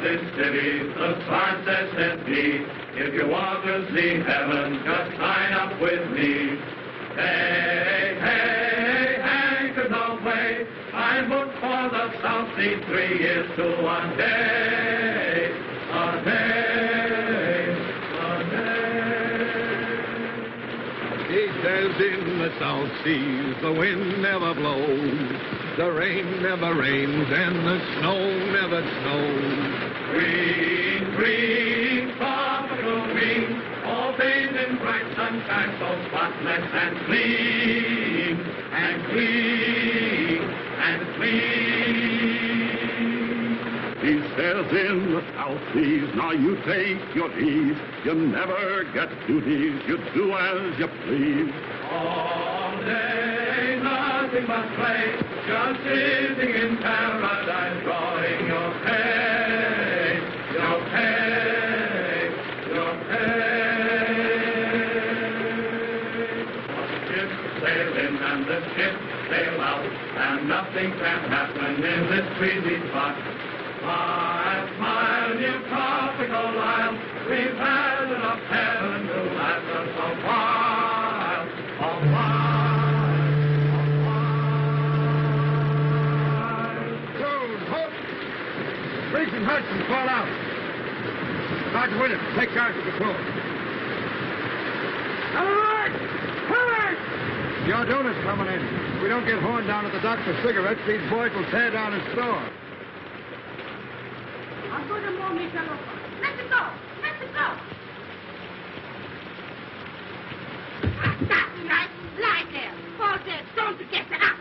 this city, the sign says set me. If you want to see heaven, just sign up with me. Hey, hey, anchors away. I booked for the South Sea 3 years to one day. A day, a day. He says in the South Seas the wind never blows, the rain never rains, and the snow never snows. Green, green, tropical green, all bathed in bright sunshine, so spotless and clean, and clean, and clean. He says in the South Seas, now you take your ease, you never get duties, you do as you please. All day, nothing but play, just sitting in paradise, drawing your pay, your pay, your pay. The ship sail in and the ship sail out, and nothing can happen in this breezy spot. Smile, smile, you tropical isle, we've had enough heaven to last us a while, a while, a while. Joan, halt! Briggs and Hudson, fall out. Sergeant Williams, take charge of the patrol. Alert! Alert! Your donuts coming in. If we don't get horned down at the dock for cigarettes, these boys will tear down his store. Let it go! Let it go! That's right. Lie there. Fall dead. Don't forget to up.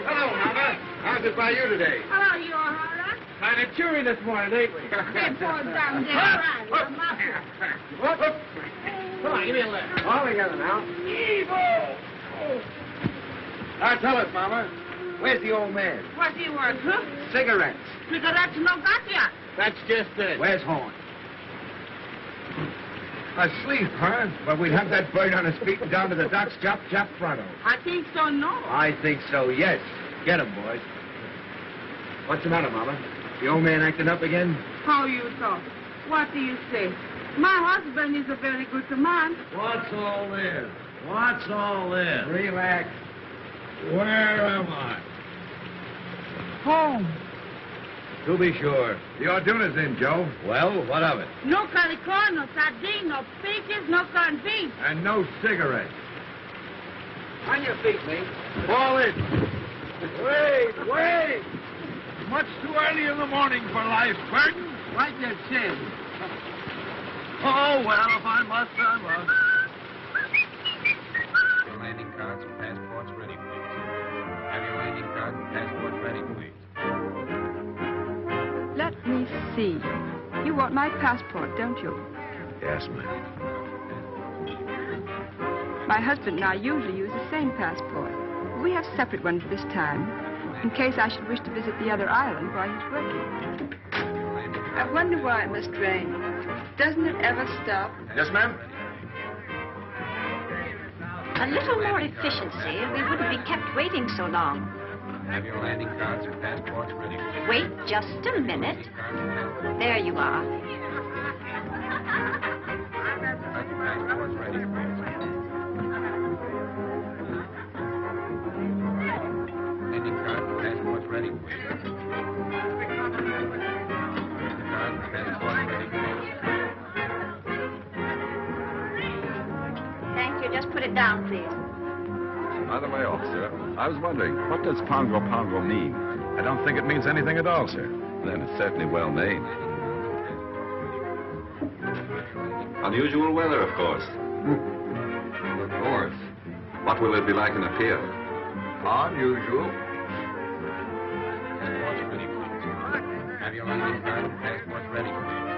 Hello, Mama. How's it by you today? Hello, you all right? Kind of cheery this morning, ain't we? They fall down there. Right. Whoop, whoop. Come on, give me a lift. All together now. Evil! Oh. Now tell us, Mama. Where's the old man? What's he worth, huh? Cigarettes. Cigarettes no got yet. That's just it. Where's Horn? Asleep, huh? Well, we'd have that bird on his feet and down to the docks, chop, chop, pronto. I think so, no. I think so, yes. Get him, boys. What's the matter, Mama? The old man acting up again? How you talk? What do you say? My husband is a very good man. What's all this? What's all this? Relax. Where am I? Home. To be sure. The Orduna's in, Joe. Well, what of it? No calicorn, no sardine, no peaches, no corned beef. And no cigarettes. On your feet, mate. Fall in. Wait! Much too early in the morning for life, Burton. Like that chin. Oh, well, if I must, I must. Your landing cards and passports ready, please. Have your landing card and passports ready, please. Let me see. You want my passport, don't you? Yes, ma'am. My husband and I usually use the same passport. We have separate ones this time, in case I should wish to visit the other island while he's working. I wonder why it must rain. Doesn't it ever stop? Yes, ma'am? A little more efficiency, and we wouldn't be kept waiting so long. Have your landing cards and passports ready, please. Wait just a minute. There you are. Have your passports ready, please. Landing cards and passports ready, please. Landing cards and passports ready, please. Thank you. Just put it down, please. By the way, officer, I was wondering, what does Pongo Pongo mean? I don't think it means anything at all, sir. Then it's certainly well named. Unusual weather, of course. Of course. What will it be like in a pier? Unusual. Passports ready, please. Have your landing card and passports ready, please.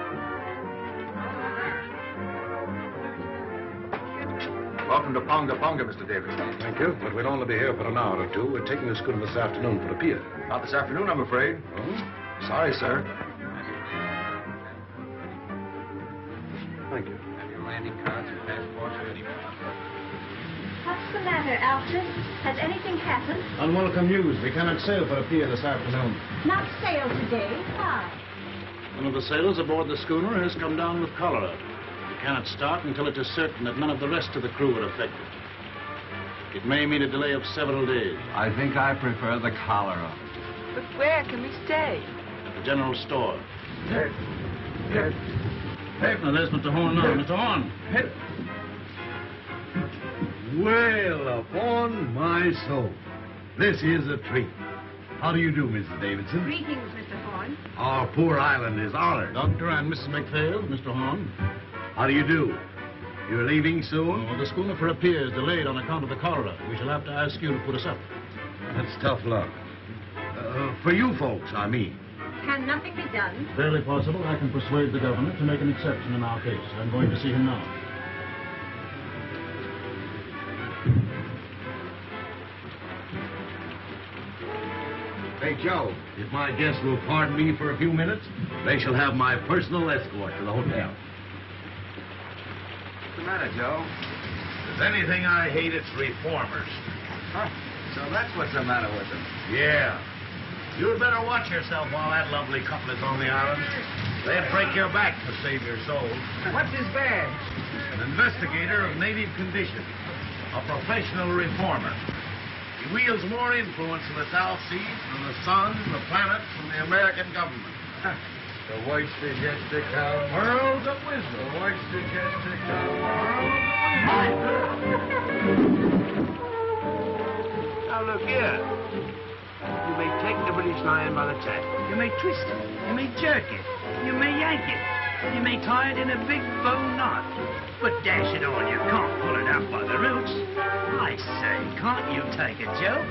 Welcome to Ponga Ponga, Mr. Davis. Thank you, but we'll only be here for an hour or two. We're taking the schooner this afternoon for the pier. Not this afternoon, I'm afraid. Oh? Sorry, sir. Thank you. Have your landing cards and passports ready, please. What's the matter, Alfred? Has anything happened? Unwelcome news. We cannot sail for a pier this afternoon. Not sail today. Why? One of the sailors aboard the schooner has come down with cholera. We cannot start until it is certain that none of the rest of the crew are affected. It may mean a delay of several days. I think I prefer the cholera. But where can we stay? At the general store. Hey, now there's Mr. Horn now. Mr. Horn. Well, upon my soul, this is a treat. How do you do, Mrs. Davidson? Greetings, Mr. Horn. Our poor island is honored. Doctor and Mrs. McPhail, Mr. Horn. How do you do? You're leaving soon? Oh, the schooner for a pier is delayed on account of the cholera. We shall have to ask you to put us up. That's tough luck. For you folks, I mean. Can nothing be done? Barely possible. I can persuade the governor to make an exception in our case. I'm going to see him now. Hey, Joe, if my guests will pardon me for a few minutes, they shall have my personal escort to the hotel. What's the matter, Joe? If there's anything I hate, it's reformers. Huh? So that's what's the matter with them. Yeah. You'd better watch yourself while that lovely couple is on the island. They'd break your back to save your soul. What's his badge? An investigator of native conditions. A professional reformer. He wields more influence in the South Seas than the sun, the planets, and the American government. The voice is yet to come. Worlds of wisdom. The voice is yet to come. Worlds of wisdom. Now look here. You may take the British Lion by the tail. You may twist it. You may jerk it. You may yank it. You may tie it in a big bow knot. But dash it all, you can't pull it out by the roots. I say, can't you take a joke?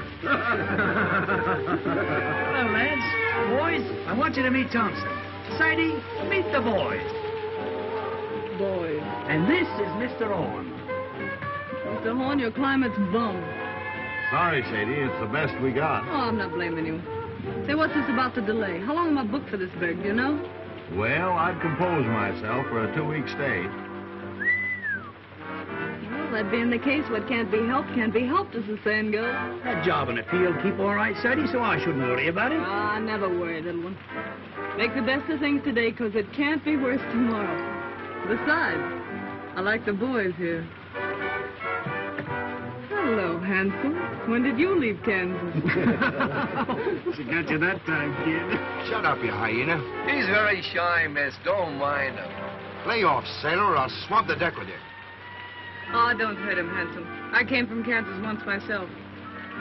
Hello, lads. Boys, I want you to meet Thompson. Sadie, meet the boys. Boys. And this is Mr. Horn. Mr. Horn, your climate's bum. Sorry, Sadie. It's the best we got. Oh, I'm not blaming you. Say, what's this about the delay? How long am I booked for this brig, do you know? Well, I'd compose myself for a 2-week stay. Well, that being the case, what can't be helped, as the saying goes. That job in the field keep all right, Sadie, so I shouldn't worry about it. Oh, I never worry, little one. Make the best of things today, 'cause it can't be worse tomorrow. Besides, I like the boys here. Hello, handsome. When did you leave Kansas? She got you that time, kid. Shut up, you hyena. He's very shy, miss. Don't mind him. Lay off, sailor, or I'll swab the deck with you. Oh, don't hurt him, handsome. I came from Kansas once myself.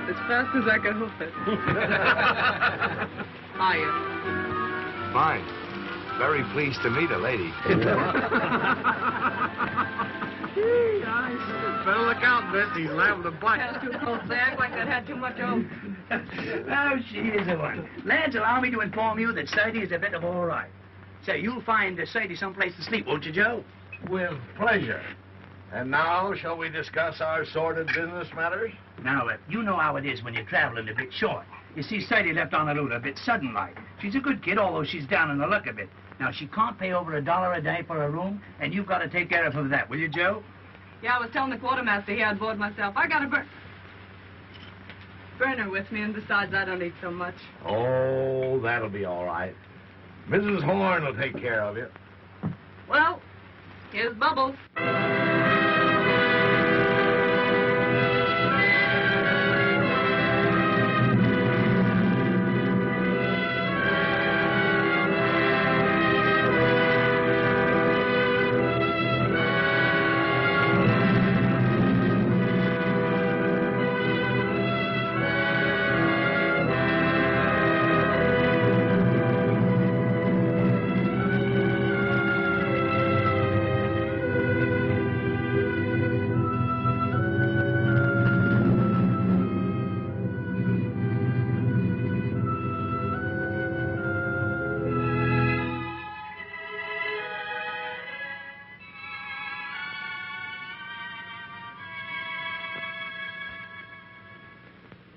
As fast as I could hoof it. Hiya. Fine. Very pleased to meet a lady. Better look out, miss. He's liable to bite. That's too close. They act like they'd had too much of. Oh, she is a one. Lads, allow me to inform you that Sadie is a bit of all right. Say, you'll find Sadie someplace to sleep, won't you, Joe? With pleasure. And now, shall we discuss our sordid business matters? Now, you know how it is when you're traveling a bit short. You see, Sadie left on the road a bit sudden-like. She's a good kid, although she's down in the luck a bit. Now, she can't pay over $1 a day for a room, and you've got to take care of her for that, will you, Joe? Yeah, I was telling the quartermaster here I'd board myself. I got a burner with me, and besides, I don't eat so much. Oh, that'll be all right. Mrs. Horn will take care of you. Well, here's Bubbles.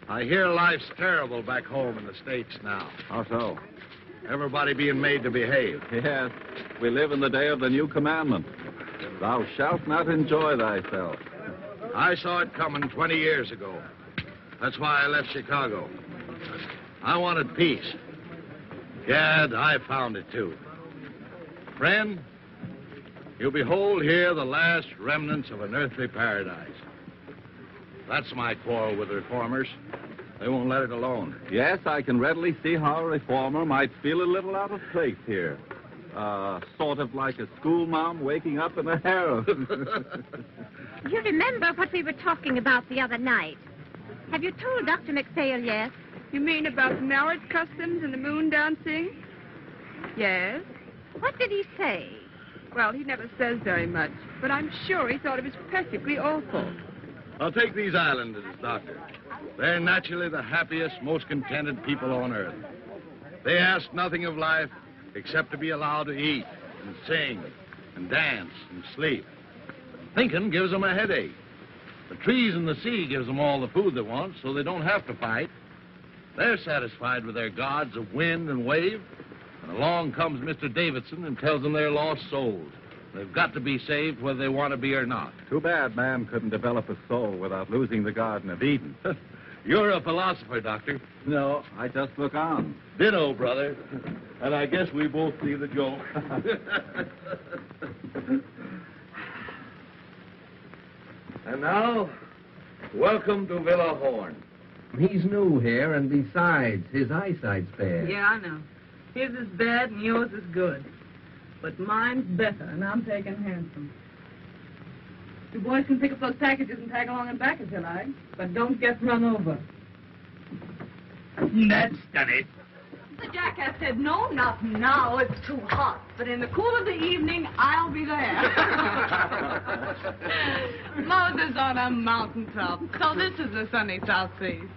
I hear life's terrible back home in the States now. How so? Everybody being made to behave. Yes, we live in the day of the new commandment. Thou shalt not enjoy thyself. I saw it coming 20 years ago. That's why I left Chicago. I wanted peace. Gad, I found it too. Friend, you behold here the last remnants of an earthly paradise. That's my quarrel with reformers. They won't let it alone. Yes, I can readily see how a reformer might feel a little out of place here. Sort of like a schoolma'am waking up in a harem. You remember what we were talking about the other night? Have you told Dr. McPhail yet? You mean about marriage customs and the moon dancing? Yes. What did he say? Well, he never says very much, but I'm sure he thought it was perfectly awful. I'll take these islanders, Doctor. They're naturally the happiest, most contented people on earth. They ask nothing of life except to be allowed to eat and sing and dance and sleep. Thinking gives them a headache. The trees and the sea gives them all the food they want, so they don't have to fight. They're satisfied with their gods of wind and wave. And along comes Mr. Davidson and tells them they're lost souls. They've got to be saved whether they want to be or not. Too bad man couldn't develop a soul without losing the Garden of Eden. You're a philosopher, Doctor. No, I just look on. Ditto, brother. And I guess we both see the joke. And now, welcome to Villa Horn. He's new here, and besides, his eyesight's bad. Yeah, I know. His is bad and yours is good. But mine's better, and I'm taking handsome. You boys can pick up those packages and tag along and back if you like, but don't get run over. That's done it. The jackass said, no, not now, it's too hot. But in the cool of the evening, I'll be there. Moses on a mountaintop. So this is the sunny South Seas.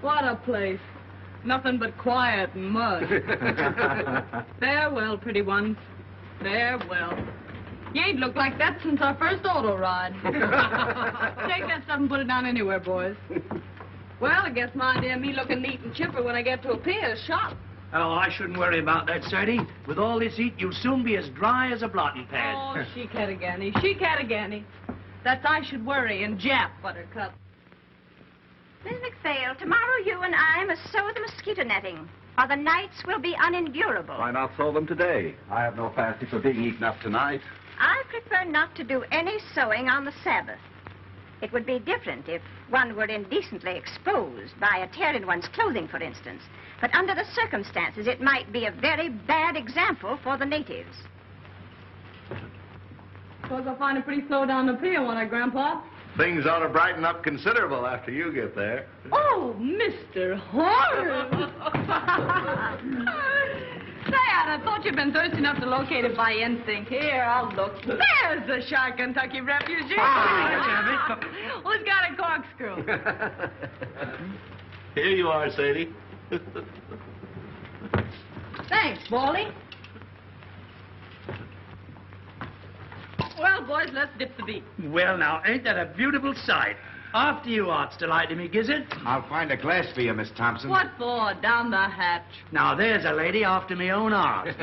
What a place. Nothing but quiet and mud. Farewell, pretty ones. Farewell. You ain't looked like that since our first auto ride. Take that stuff and put it down anywhere, boys. Well, I guess my idea of me looking neat and chipper when I get to a pier is shot. Oh, I shouldn't worry about that, Sadie. With all this heat, you'll soon be as dry as a blotting pad. Oh, she-catagani, she-catagani. That's I should worry and Jap, Buttercup. Miss McPhail, tomorrow you and I must sew the mosquito netting, or the nights will be unendurable. Why not sow them today? I have no fancy for being eaten up tonight. I prefer not to do any sewing on the Sabbath. It would be different if one were indecently exposed by a tear in one's clothing, for instance. But under the circumstances, it might be a very bad example for the natives. Suppose I'll find it pretty slow down the pier, won't I, Grandpa? Things ought to brighten up considerable after you get there. Oh, Mr. Horace! Say, I thought you'd been thirsty enough to locate it by instinct. Here, I'll look. There's the shy Kentucky refugee. Who's got a corkscrew? Here you are, Sadie. Thanks, Baldy. Well, boys, let's dip the beat. Well, now, ain't that a beautiful sight? After you, Art's delight to me, Gizzard. I'll find a glass for you, Miss Thompson. What for? Down the hatch. Now, there's a lady after me own art.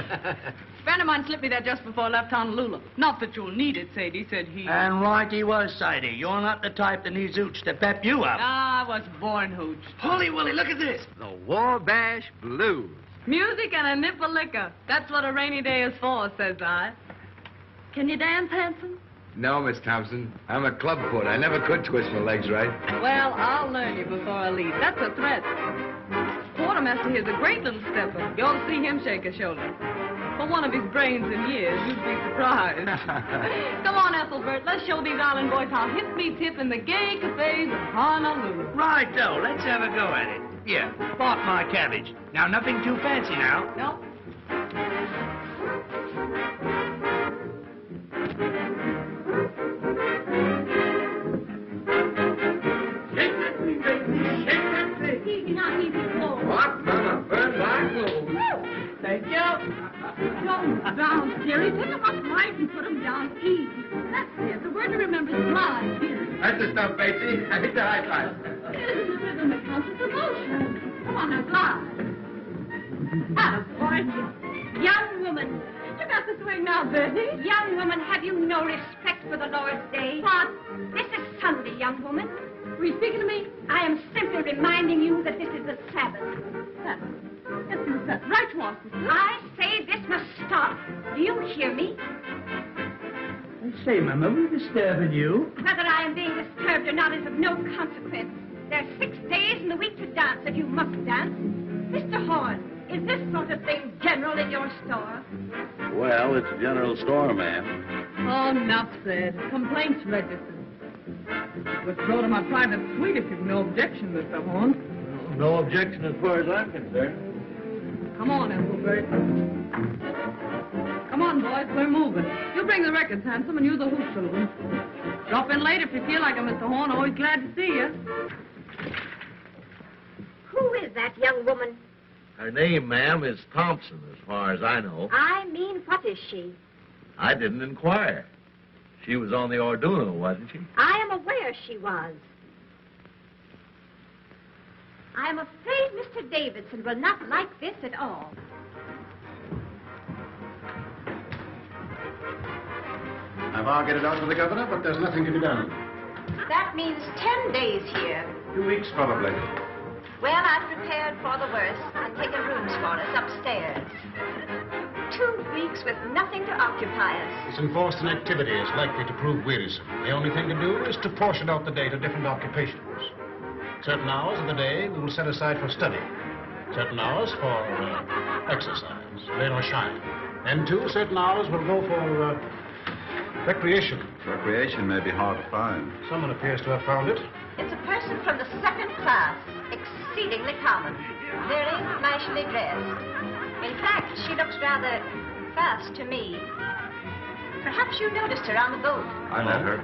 Friend of mine slipped me that just before I left Honolulu. Not that you'll need it, Sadie, said he. And right he was, Sadie. You're not the type that needs hooch to pep you up. I was born hooch. Holy Willie, look at this. The Wabash Blues. Music and a nip of liquor. That's what a rainy day is for, says I. Can you dance, handsome? No, Miss Thompson. I'm a clubfoot. I never could twist my legs right. Well, I'll learn you before I leave. That's a threat. Quartermaster here's a great little stepper. You ought to see him shake a shoulder. For one of his brains and years, you'd be surprised. Come on, Ethelbert. Let's show these island boys how hip meets hip in the gay cafes of Honolulu. Right, though. Let's have a go at it. Here, spot my cabbage. Now, nothing too fancy now. No. What? Mama, burn my clothes. Thank you. Down, Jerry. Pick them up right and put them down easy. That's it. The word to remember is glide, Jerry. That's the stuff, Betsy. I hit the high five. This is the rhythm that counts as emotion. Come on now, glide. Ah, boy. Young woman, You got to swing now, Betty. Young woman, have you no respect for the Lord's day? What? This is Sunday, young woman. Were you speaking to me? I am simply reminding you that this is the Sabbath. Sabbath. Yes, you said right, Washington. I say this must stop. Do you hear me? I say, Mama, we're disturbing you. Whether I am being disturbed or not is of no consequence. There are 6 days in the week to dance if you must dance. Mr. Horn, is this sort of thing general in your store? Well, it's a general store, ma'am. Oh, enough said. Complaints registered. Withdraw to my private suite if you've no objection, Mr. Horn. No objection as far as I'm concerned. Come on, Ethelbert. Come on, boys, we're moving. You bring the records, Handsome, and you the hoop children. Drop in late if you feel like it, Mr. Horn. Always glad to see you. Who is that young woman? Her name, ma'am, is Thompson, as far as I know. I mean, what is she? I didn't inquire. She was on the Orduno, wasn't she? I am aware she was. I am afraid Mr. Davidson will not like this at all. I've argued it out with the governor, but there's nothing to be done. That means 10 days here. 2 weeks, probably. Well, I've prepared for the worst and taken rooms for us upstairs. 2 weeks with nothing to occupy us. This enforced inactivity is likely to prove wearisome. The only thing to do is to portion out the day to different occupations. Certain hours of the day we will set aside for study. Certain hours for exercise, rain or shine. Then, too, certain hours will go for recreation. Recreation may be hard to find. Someone appears to have found it. It's a person from the second class, exceedingly common, very flashily dressed. In fact, she looks rather fast to me. Perhaps you noticed her on the boat. I met her.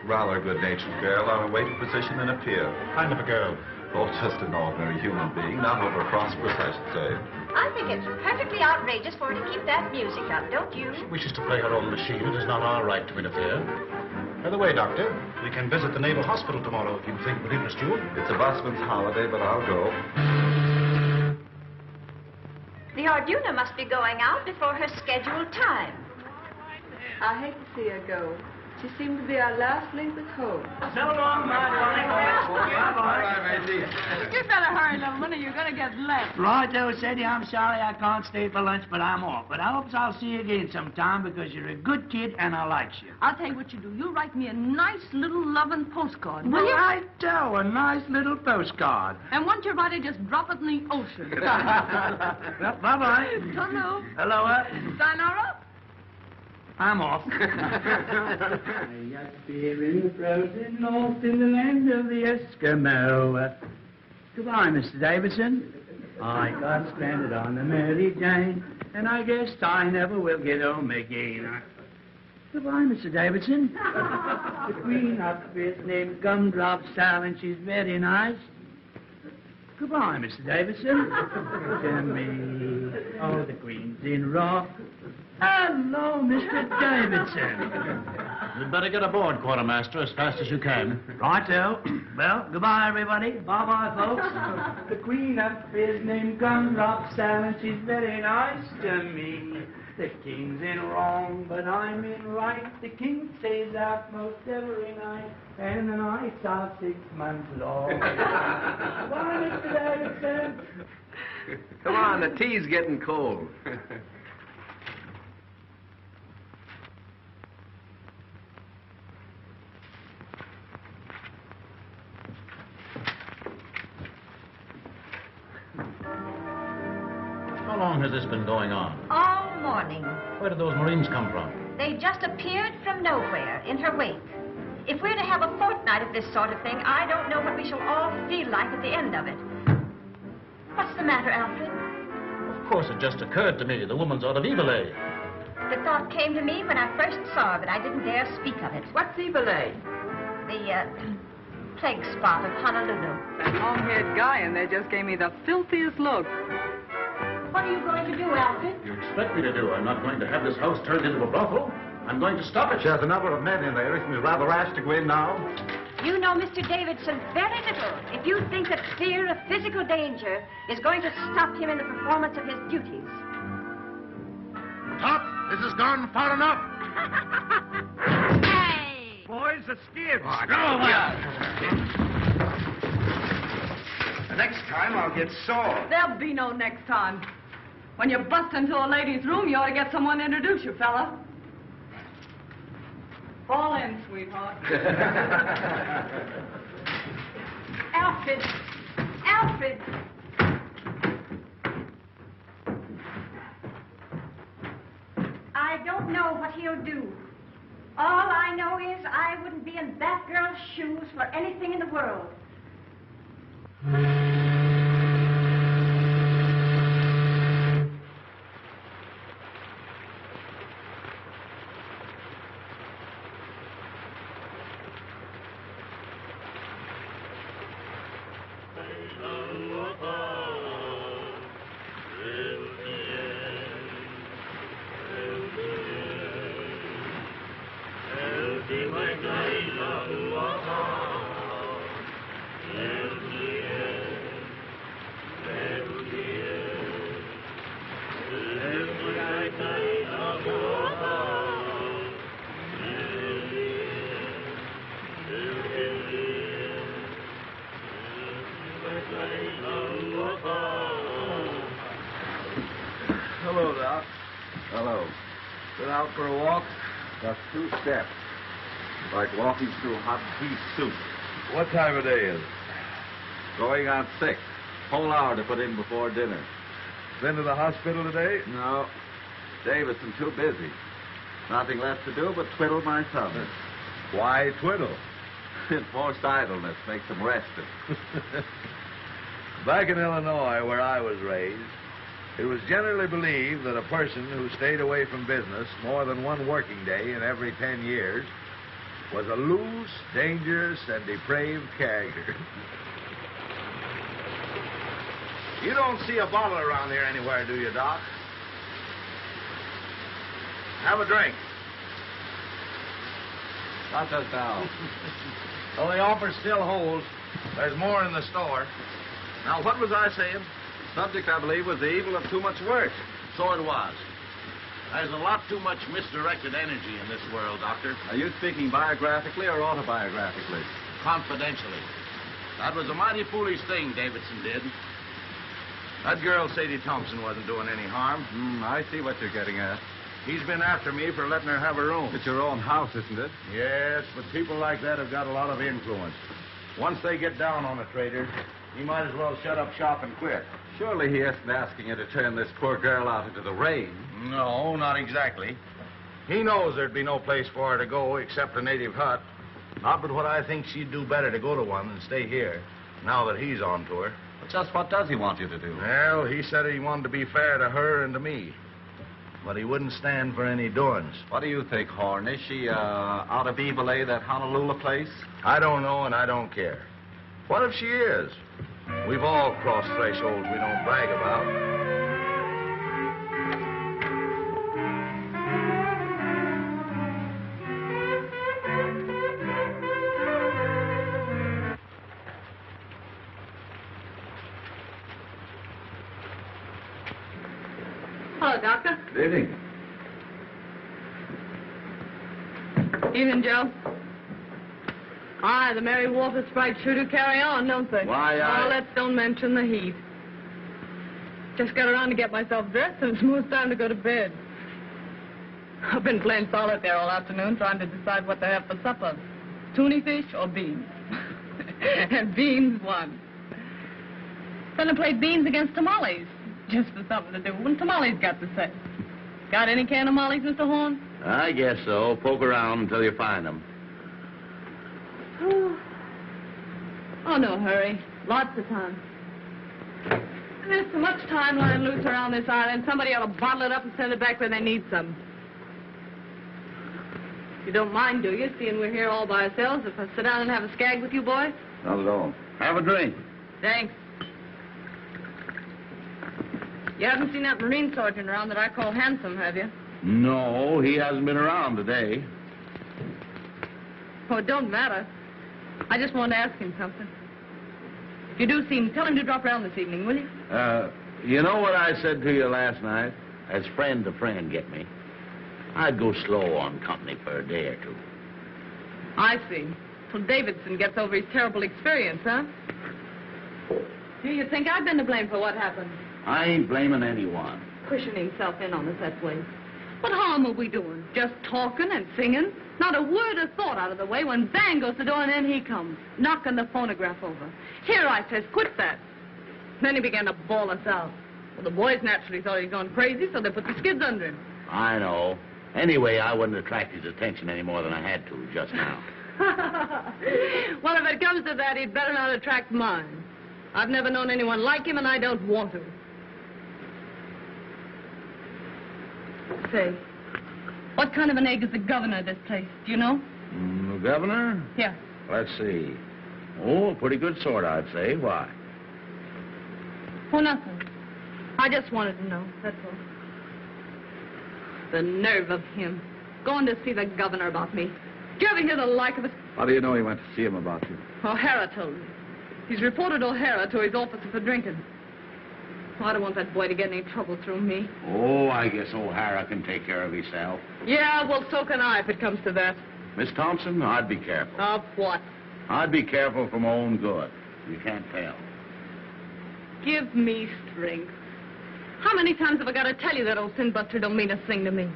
Rather a good-natured girl on a waiting position in a pier. Kind of a girl. Oh, just an ordinary human being, not over prosperous, I should say. I think it's perfectly outrageous for her to keep that music up, don't you? She wishes to play her own machine. It is not our right to interfere. By the way, Doctor, we can visit the Naval Hospital tomorrow if you think it would interest you. It's a busman's holiday, but I'll go. The Orduna must be going out before her scheduled time. I hate to see her go. She seemed to be our last link with hope. So long, my darling. Bye, Maisie. You better hurry, little one, or you're going to get left. Righto, Sadie, I'm sorry I can't stay for lunch, but I'm off. But I hope I'll see you again sometime because you're a good kid and I like you. I'll tell you what you do. You write me a nice little loving postcard, will you? Righto, a nice little postcard. And once you write it, just drop it in the ocean. Well, bye-bye. Hello. Hello, Sayonara. I'm off. I up here in the frozen north in the land of the Eskimo. Goodbye, Mr. Davidson. I got stranded on the Mary Jane, and I guess I never will get home again. Goodbye, Mr. Davidson. The queen up is named Gumdrop Sal, and she's very nice. Goodbye, Mr. Davidson. To me, oh, the queen's in rock. Hello, Mr. Davidson. You'd better get aboard, Quartermaster, as fast as you can. Righto. Well, goodbye, everybody. Bye-bye, folks. The queen up is named Gumdrop Sal, and she's very nice to me. The king's in wrong, but I'm in right. The king stays out most every night, and the nights are 6 months long. Bye, Mr. Davidson. Come on, the tea's getting cold. How long has this been going on? All morning. Where did those Marines come from? They just appeared from nowhere in her wake. If we're to have a fortnight of this sort of thing, I don't know what we shall all feel like at the end of it. What's the matter, Alfred? Of course, it just occurred to me the woman's out of Evil-A. The thought came to me when I first saw her, but I didn't dare speak of it. What's Evil-A? The, plague spot of Honolulu. That long-haired guy in there just gave me the filthiest look. What are you going to do, Alfred? You expect me to do? I'm not going to have this house turned into a brothel. I'm going to stop it. There's a number of men in there. Isn't it rather rash to go in now? You know Mr. Davidson very little if you think that fear of physical danger is going to stop him in the performance of his duties. Top, this is gone far enough. Hey! Boys, the skids. Oh, Go The next time I'll get sore. There'll be no next time. When you bust into a lady's room, you ought to get someone to introduce you, fella. Fall in, sweetheart. Alfred! Alfred! I don't know what he'll do. All I know is I wouldn't be in that girl's shoes for anything in the world. Hello, Doc. Hello. Been out for a walk? Just 2 steps. Like walking through hot beef soup. What time of day is it? Going on 6. Whole hour to put in before dinner. Been to the hospital today? No. Davison too busy. Nothing left to do but twiddle my thumbs. Why twiddle? Forced idleness makes him rested. Back in Illinois, where I was raised, it was generally believed that a person who stayed away from business more than one working day in every 10 years was a loose, dangerous, and depraved character. You don't see a bottle around here anywhere, do you, Doc? Have a drink. Not just now. Well, the offer still holds. There's more in the store. Now, what was I saying? Subject, I believe, was the evil of too much work. So it was. There's a lot too much misdirected energy in this world, Doctor. Are you speaking biographically or autobiographically? Confidentially. That was a mighty foolish thing Davidson did. That girl, Sadie Thompson, wasn't doing any harm. I see what you're getting at. He's been after me for letting her have her room. It's your own house, isn't it? Yes, but people like that have got a lot of influence. Once they get down on a trader, he might as well shut up shop and quit. Surely he isn't asking you to turn this poor girl out into the rain. No, not exactly. He knows there'd be no place for her to go except a native hut. Not but what I think she'd do better to go to one than stay here, now that he's on to her. But just what does he want you to do? Well, he said he wanted to be fair to her and to me. But he wouldn't stand for any doings. What do you think, Horn? Is she out of Evilay, that Honolulu place? I don't know, and I don't care. What if she is? We've all crossed thresholds we don't brag about. Hello, Doctor. Good evening. Evening, Joe. Aye, the Mary Walter Sprite sure do carry on, don't they? Why, Oh, let's don't mention the heat. Just got around to get myself dressed, and it's most time to go to bed. I've been playing solitaire all afternoon, trying to decide what to have for supper. Tuna fish or beans? And beans won. Then I played beans against tamales, just for something to do. When tamales got to say. Got any can of mollies, Mr. Horn? I guess so. Poke around until you find them. Oh, no hurry. Lots of time. There's so much time lying loose around this island, somebody ought to bottle it up and send it back where they need some. You don't mind, do you, seeing we're here all by ourselves, if I sit down and have a skag with you boys? Not at all. Have a drink. Thanks. You haven't seen that Marine sergeant around that I call handsome, have you? No, he hasn't been around today. Oh, it don't matter. I just wanted to ask him something. If you do see him, tell him to drop around this evening, will you? You know what I said to you last night? As friend to friend, get me. I'd go slow on company for a day or two. I see. Till Davidson gets over his terrible experience, huh? Do you think I've been to blame for what happened? I ain't blaming anyone. Pushing himself in on us that way. What harm are we doing? Just talking and singing? Not a word of thought out of the way when bang goes the door and in he comes, knocking the phonograph over. Here, I says, quit that. Then he began to bawl us out. Well, the boys naturally thought he'd gone crazy, so they put the skids under him. I know. Anyway, I wouldn't attract his attention any more than I had to just now. Well, if it comes to that, he'd better not attract mine. I've never known anyone like him, and I don't want to. Say, what kind of an egg is the governor of this place? Do you know? The governor? Yeah. Let's see. Oh, a pretty good sort, I'd say. Why? Oh, nothing. I just wanted to know, that's all. The nerve of him. Going to see the governor about me. Do you ever hear the like of it? How do you know he went to see him about you? O'Hara told me. He's reported O'Hara to his officer for drinking. Oh, I don't want that boy to get any trouble through me. Oh, I guess O'Hara can take care of himself. Yeah, well, so can I if it comes to that. Miss Thompson, I'd be careful. Of what? I'd be careful for my own good. You can't tell. Give me strength. How many times have I got to tell you that old sin-buster don't mean a thing to me?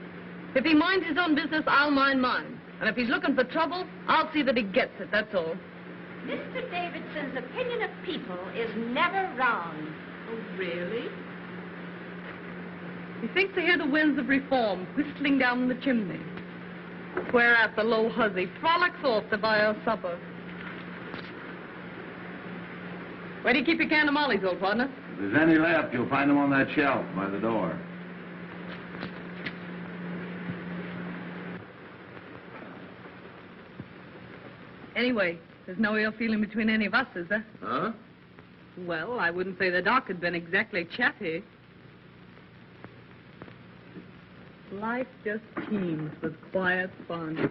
If he minds his own business, I'll mind mine. And if he's looking for trouble, I'll see that he gets it, that's all. Mr. Davidson's opinion of people is never wrong. Oh, really? He thinks to hear the winds of reform whistling down the chimney. Whereat the low hussy frolics off to buy her supper. Where do you keep your can of mollies, old partner? If there's any left, you'll find them on that shelf by the door. Anyway, there's no ill feeling between any of us, is there? Huh? Well, I wouldn't say the doc had been exactly chatty. Life just teems with quiet fun.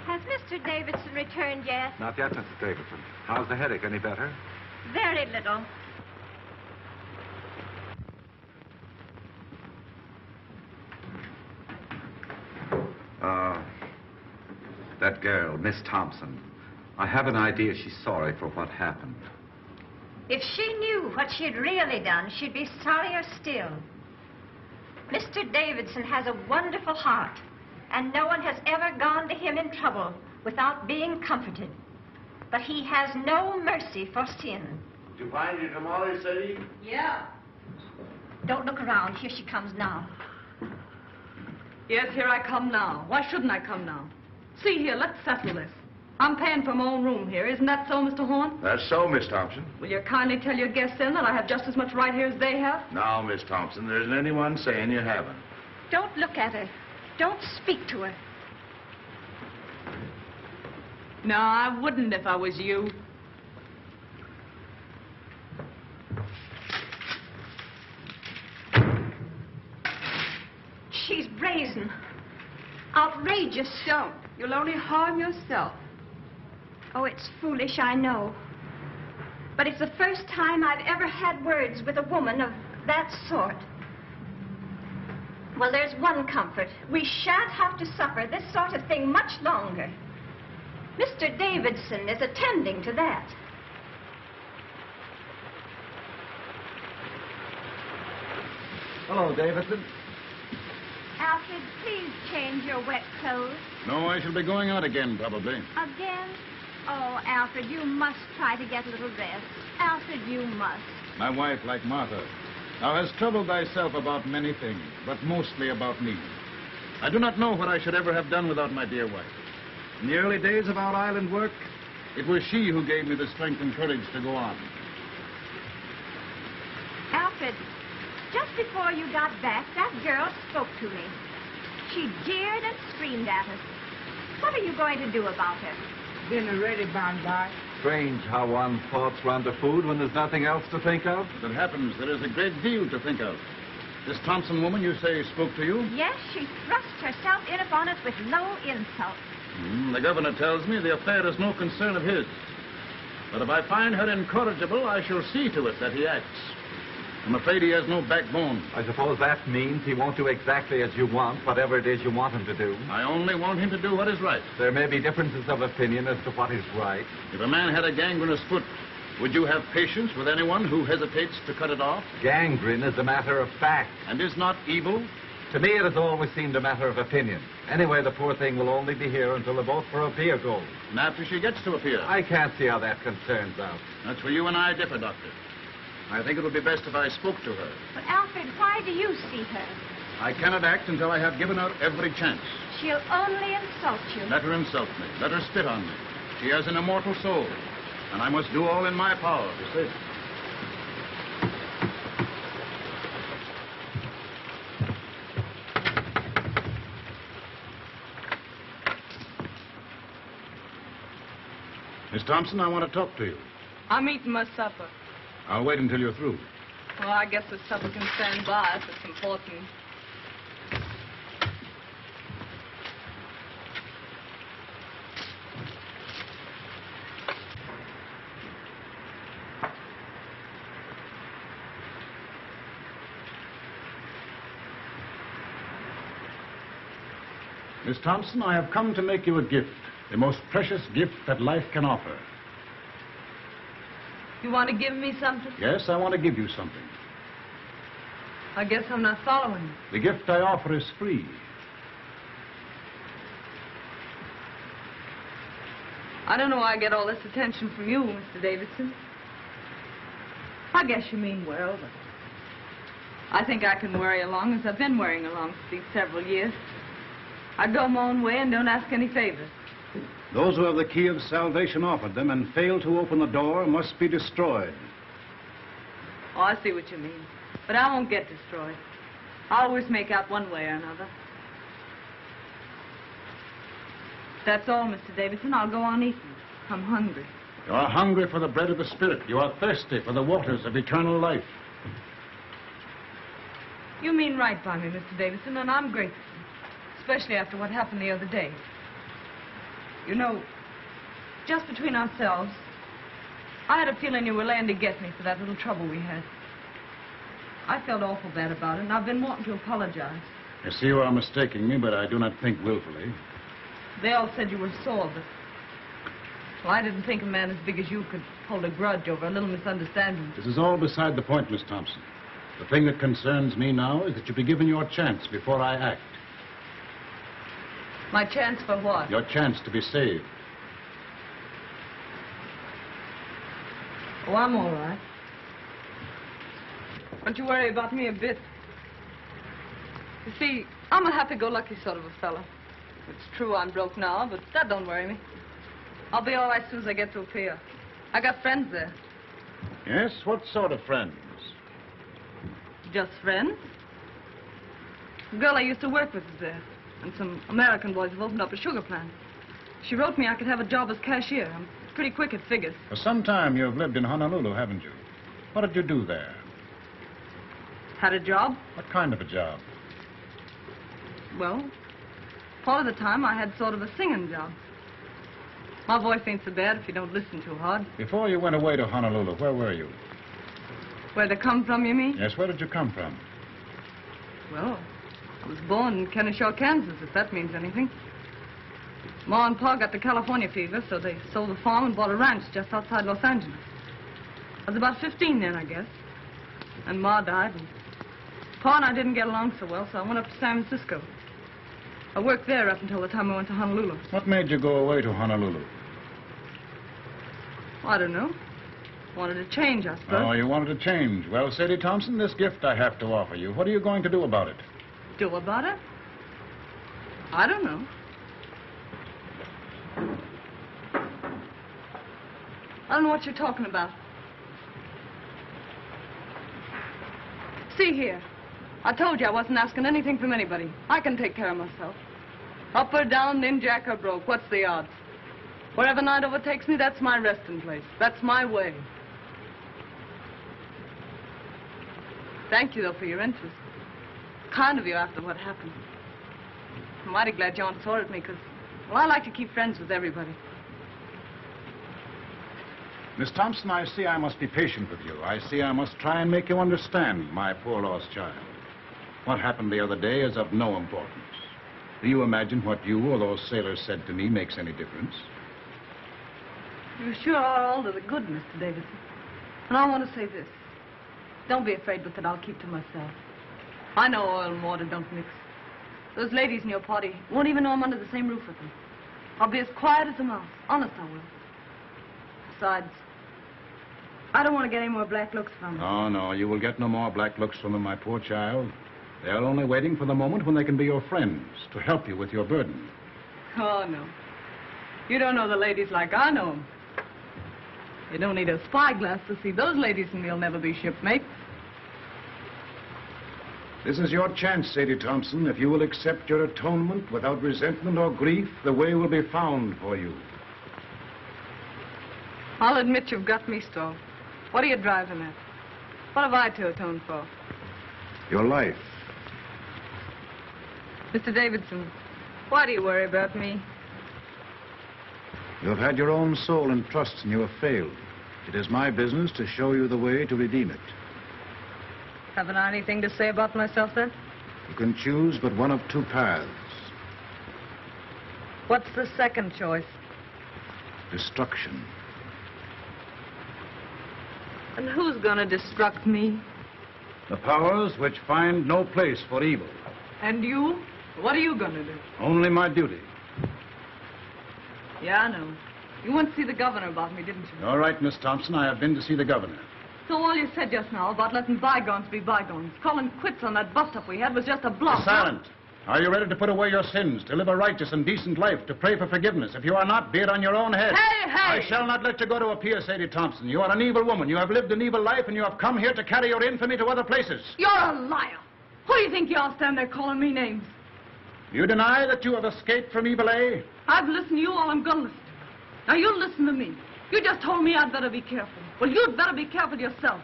Has Mr. Davidson returned yet? Not yet, Mrs. Davidson. How's the headache? Any better? Very little. That girl, Miss Thompson. I have an idea she's sorry for what happened. If she knew what she'd really done, she'd be sorrier still. Mr. Davidson has a wonderful heart, and no one has ever gone to him in trouble without being comforted. But he has no mercy for sin. Did you find your tamales, Sadie? Yeah. Don't look around. Here she comes now. Yes, here I come now. Why shouldn't I come now? See here, let's settle this. I'm paying for my own room here. Isn't that so, Mr. Horn? That's so, Miss Thompson. Will you kindly tell your guests then that I have just as much right here as they have? Now, Miss Thompson, there isn't anyone saying you haven't. Don't look at her. Don't speak to her. No, I wouldn't if I was you. She's brazen. Outrageous. Don't. You'll only harm yourself. Oh, it's foolish, I know. But it's the first time I've ever had words with a woman of that sort. Well, there's one comfort. We shan't have to suffer this sort of thing much longer. Mr. Davidson is attending to that. Hello, Davidson. Alfred, please change your wet clothes. No, I shall be going out again, probably. Again? Oh, Alfred, you must try to get a little rest. Alfred, you must. My wife, like Martha, thou hast troubled thyself about many things, but mostly about me. I do not know what I should ever have done without my dear wife. In the early days of our island work, it was she who gave me the strength and courage to go on. Alfred, just before you got back, that girl spoke to me. She jeered and screamed at us. What are you going to do about her? Dinner ready, by. Strange how one's thoughts run to food when there's nothing else to think of. As it happens, there is a great deal to think of. This Thompson woman, you say, spoke to you? Yes, she thrust herself in upon us with low insult. The governor tells me the affair is no concern of his. But if I find her incorrigible, I shall see to it that he acts. I'm afraid he has no backbone. I suppose that means he won't do exactly as you want, whatever it is you want him to do. I only want him to do what is right. There may be differences of opinion as to what is right. If a man had a gangrenous foot, would you have patience with anyone who hesitates to cut it off? Gangrene is a matter of fact. And is not evil? To me, it has always seemed a matter of opinion. Anyway, the poor thing will only be here until the vote for a peer goes. And after she gets to a peer? I can't see how that concerns us. That's where you and I differ, Doctor. I think it would be best if I spoke to her. But, Alfred, why do you see her? I cannot act until I have given her every chance. She'll only insult you. Let her insult me. Let her spit on me. She has an immortal soul, and I must do all in my power to save it. Miss Thompson, I want to talk to you. I'm eating my supper. I'll wait until you're through. Well, I guess the supper can stand by if it's important. Miss Thompson, I have come to make you a gift, the most precious gift that life can offer. You want to give me something? Yes, I want to give you something. I guess I'm not following you. The gift I offer is free. I don't know why I get all this attention from you, Mr. Davidson. I guess you mean well, but I think I can worry along as I've been worrying along for these several years. I go my own way and don't ask any favors. Those who have the key of salvation offered them and fail to open the door must be destroyed. Oh, I see what you mean. But I won't get destroyed. I'll always make out one way or another. That's all, Mr. Davidson. I'll go on eating. I'm hungry. You are hungry for the bread of the Spirit. You are thirsty for the waters of eternal life. You mean right by me, Mr. Davidson, and I'm grateful. Especially after what happened the other day. You know, just between ourselves, I had a feeling you were laying to get me for that little trouble we had. I felt awful bad about it, and I've been wanting to apologize. I see you are mistaking me, but I do not think willfully. They all said you were sore, but... Well, I didn't think a man as big as you could hold a grudge over a little misunderstanding. This is all beside the point, Miss Thompson. The thing that concerns me now is that you be given your chance before I act. My chance for what? Your chance to be saved. Oh, I'm all right. Don't you worry about me a bit. You see, I'm a happy-go-lucky sort of a fella. It's true I'm broke now, but that don't worry me. I'll be all right as soon as I get to a pier. I got friends there. Yes? What sort of friends? Just friends. The girl I used to work with is there. And some American boys have opened up a sugar plant. She wrote me I could have a job as cashier. I'm pretty quick at figures. For some time you've lived in Honolulu, haven't you? What did you do there? Had a job? What kind of a job? Well, part of the time I had sort of a singing job. My voice ain't so bad if you don't listen too hard. Before you went away to Honolulu, where were you? Where they come from, you mean? Yes, where did you come from? Well, I was born in Kennesaw, Kansas, if that means anything. Ma and Pa got the California fever, so they sold the farm and bought a ranch just outside Los Angeles. I was about 15 then, I guess. And Ma died, and Pa and I didn't get along so well, so I went up to San Francisco. I worked there up until the time I went to Honolulu. What made you go away to Honolulu? Well, I don't know. Wanted to change, I suppose. Oh, you wanted to change. Well, Sadie Thompson, this gift I have to offer you. What are you going to do about it? Do about it? I don't know. I don't know what you're talking about. See here. I told you I wasn't asking anything from anybody. I can take care of myself. Up or down, ninjack or broke, what's the odds? Wherever night overtakes me, that's my resting place. That's my way. Thank you, though, for your interest. Kind of you after what happened. I'm mighty glad you aren't sore at me, because, well, I like to keep friends with everybody. Miss Thompson, I see I must be patient with you. I see I must try and make you understand, my poor lost child. What happened the other day is of no importance. Do you imagine what you or those sailors said to me makes any difference? You sure are all to the good, Mr. Davidson. And I want to say this. Don't be afraid with it. I'll keep to myself. I know oil and water don't mix. Those ladies in your party won't even know I'm under the same roof with them. I'll be as quiet as a mouse. Honest, I will. Besides, I don't want to get any more black looks from them. Oh, no, you will get no more black looks from them, my poor child. They're only waiting for the moment when they can be your friends, to help you with your burden. Oh, no. You don't know the ladies like I know them. You don't need a spyglass to see those ladies, and they'll never be shipmates. This is your chance, Sadie Thompson. If you will accept your atonement without resentment or grief, the way will be found for you. I'll admit you've got me stalled. What are you driving at? What have I to atone for? Your life. Mr. Davidson, why do you worry about me? You have had your own soul and trust, and you have failed. It is my business to show you the way to redeem it. Haven't I anything to say about myself, then? You can choose but one of two paths. What's the second choice? Destruction. And who's gonna destruct me? The powers which find no place for evil. And you? What are you gonna do? Only my duty. Yeah, I know. You went to see the governor about me, didn't you? All right, Miss Thompson, I have been to see the governor. So all you said just now about letting bygones be bygones, calling quits on that bust-up we had was just a bluff. Be silent. Are you ready to put away your sins, to live a righteous and decent life, to pray for forgiveness? If you are not, be it on your own head. Hey, hey! I shall not let you go to a pier, Sadie Thompson. You are an evil woman. You have lived an evil life, and you have come here to carry your infamy to other places. You're a liar. Who do you think you are standing there calling me names? You deny that you have escaped from evil, eh? I've listened to you all I'm gonna listen to. Now you listen to me. You just told me I'd better be careful. Well, you'd better be careful yourself.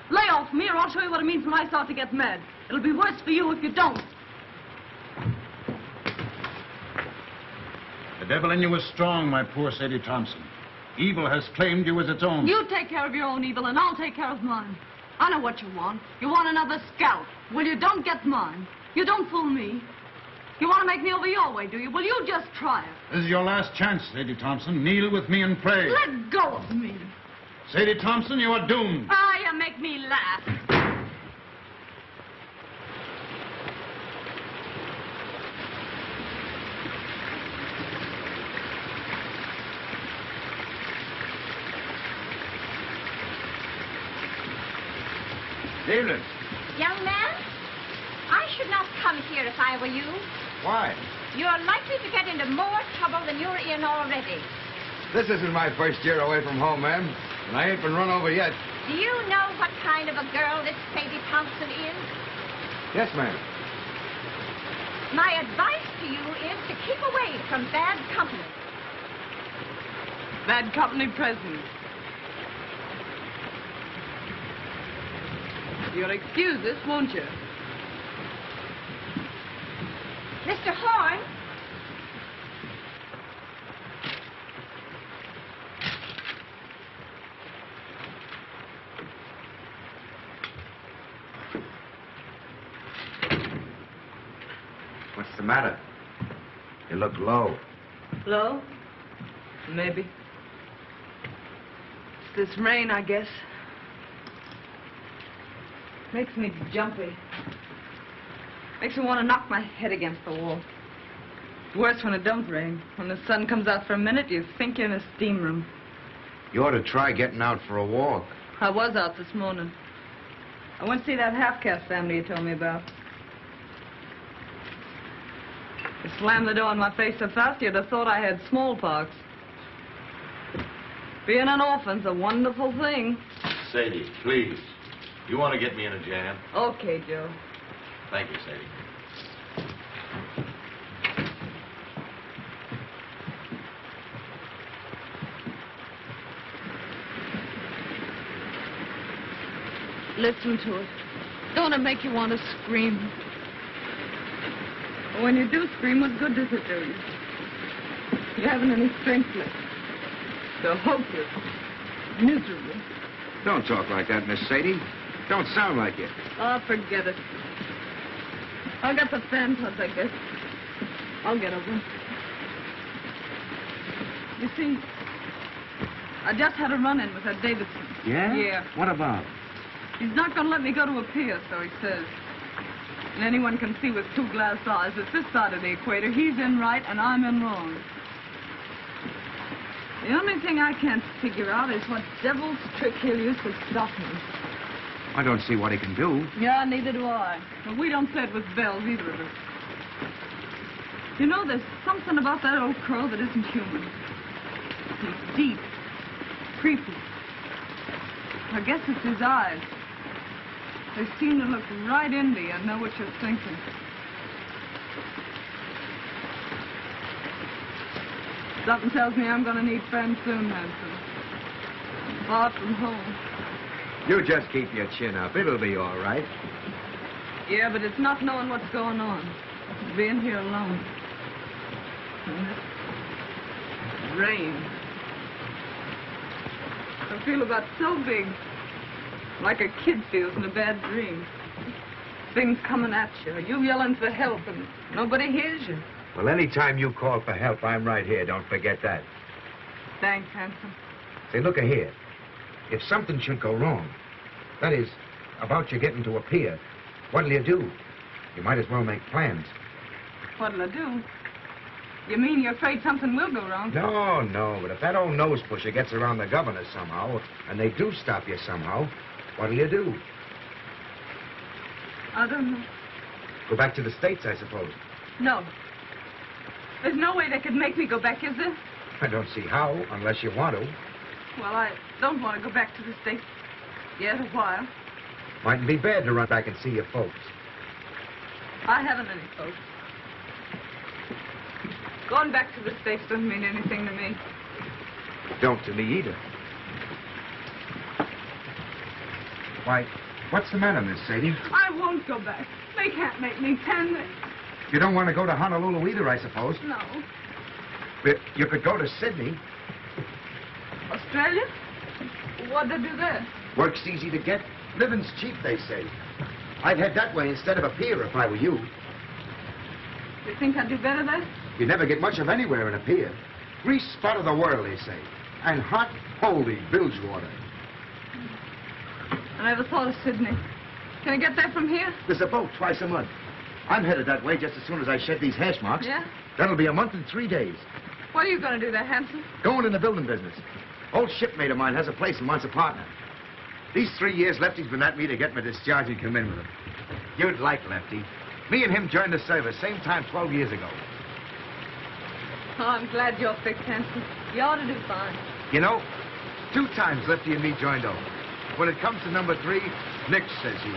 Lay off me or I'll show you what it means when I start to get mad. It'll be worse for you if you don't. The devil in you is strong, my poor Sadie Thompson. Evil has claimed you as its own. You take care of your own evil and I'll take care of mine. I know what you want. You want another scalp. Well, you don't get mine. You don't fool me. You want to make me over your way, do you? Well, you just try it. This is your last chance, Sadie Thompson. Kneel with me and pray. Let go of me. Sadie Thompson, you are doomed. Ah, you make me laugh. David. Young man, I should not come here if I were you. Why? You're likely to get into more trouble than you're in already. This isn't my first year away from home, ma'am. And I ain't been run over yet. Do you know what kind of a girl this Sadie Thompson is? Yes, ma'am. My advice to you is to keep away from bad company. Bad company present. You'll excuse this, won't you? Mr. Horn? What's the matter? You look low. Low? Maybe. It's this rain, I guess. Makes me jumpy. Makes me want to knock my head against the wall. It's worse when it don't rain. When the sun comes out for a minute, you think you're in a steam room. You ought to try getting out for a walk. I was out this morning. I went to see that half-caste family you told me about. You slammed the door in my face so fast you'd have thought I had smallpox. Being an orphan's a wonderful thing. Sadie, please. You want to get me in a jam? Okay, Joe. Thank you, Sadie. Listen to it. Don't it make you want to scream? But when you do scream, what good does it do you? You haven't any strength left. You're hopeless. Miserable. Don't talk like that, Miss Sadie. Don't sound like it. Oh, forget it. I got the phantoms, I guess. I'll get over them. You see, I just had a run-in with that Davidson. Yeah? Yeah. What about? He's not going to let me go to a pier, so he says. And anyone can see with 2 glass eyes that this side of the equator, he's in right and I'm in wrong. The only thing I can't figure out is what devil's trick he'll use to stop me. I don't see what he can do. Yeah, neither do I. But we don't play it with bells, either of us. You know, there's something about that old crow that isn't human. He's deep, creepy. I guess it's his eyes. They seem to look right into you and know what you're thinking. Something tells me I'm going to need friends soon, Hanson. Far from home. You just keep your chin up. It'll be all right. Yeah, but it's not knowing what's going on. It's being here alone. And this rain. I feel about so big. Like a kid feels in a bad dream. Things coming at you. You yelling for help and nobody hears you. Well, anytime you call for help, I'm right here. Don't forget that. Thanks, Hanson. Say, look here. If something should go wrong, that is, about you getting to a pier, what'll you do? You might as well make plans. What'll I do? You mean you're afraid something will go wrong? No, but if that old nose pusher gets around the governor somehow, and they do stop you somehow, what'll you do? I don't know. Go back to the States, I suppose. No. There's no way they could make me go back, is there? I don't see how, unless you want to. Well, I don't want to go back to the States yet a while. Mightn't be bad to run back and see your folks. I haven't any folks. Going back to the States doesn't mean anything to me. Don't to me either. Why, what's the matter, Miss Sadie? I won't go back. They can't make me, can they? You don't want to go to Honolulu either, I suppose. No. But you could go to Sydney. Australia? What'd they do there? Work's easy to get. Living's cheap, they say. I'd head that way instead of a pier if I were you. You think I'd do better there? You never get much of anywhere in a pier. Grease spot of the world, they say. And hot, holy bilge water. I never thought of Sydney. Can I get there from here? There's a boat twice a month. I'm headed that way just as soon as I shed these hash marks. Yeah? That'll be a month and 3 days. What are you going to do there, Hanson? Going in the building business. Old shipmate of mine has a place and wants a partner. These 3 years, Lefty's been at me to get my discharge and come in with him. You'd like Lefty. Me and him joined the service same time 12 years ago. Oh, I'm glad you're fixed, Hanson. You ought to do fine. You know, 2 times Lefty and me joined over. When it comes to number 3, Nick, says he.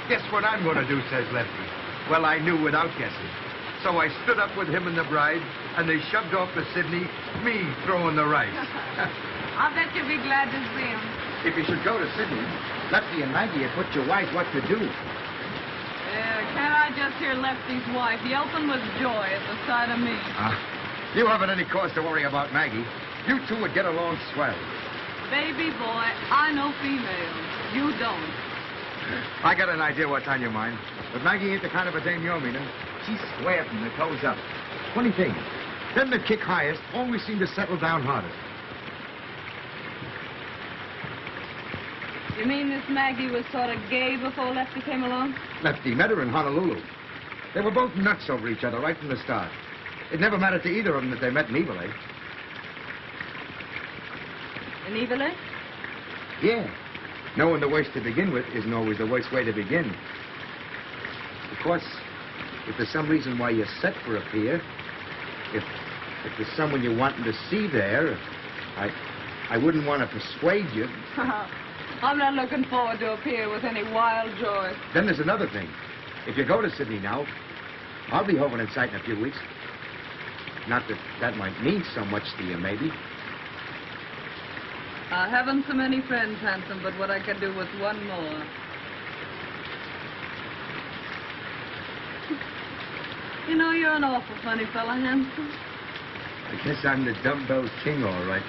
Guess what I'm going to do, says Lefty. Well, I knew without guessing. So I stood up with him and the bride, and they shoved off to Sydney, me throwing the rice. I bet you'll be glad to see him. If you should go to Sydney, Lefty and Maggie had put you wise what to do. Yeah, can't I just hear Lefty's wife yelping with joy at the sight of me? You haven't any cause to worry about Maggie. You two would get along swell. Baby boy, I know females. You don't. I got an idea what's on your mind. But Maggie ain't the kind of a dame you're meaning. She's square from the toes up. Funny thing, them that kick highest always seem to settle down hardest. You mean this Maggie was sort of gay before Lefty came along? Lefty met her in Honolulu. They were both nuts over each other right from the start. It never mattered to either of them that they met in Eveleigh. In Eveleigh? Yeah. Knowing the worst to begin with isn't always the worst way to begin. Of course, if there's some reason why you're set for a pier, if there's someone you're wanting to see there, I wouldn't want to persuade you. I'm not looking forward to a pier with any wild joy. Then there's another thing. If you go to Sydney now, I'll be home in sight in a few weeks. Not that that might mean so much to you, maybe. I haven't so many friends, Hanson, but what I could do with one more. You know, you're an awful funny fella, Hanson. I guess I'm the dumbbell king, all right.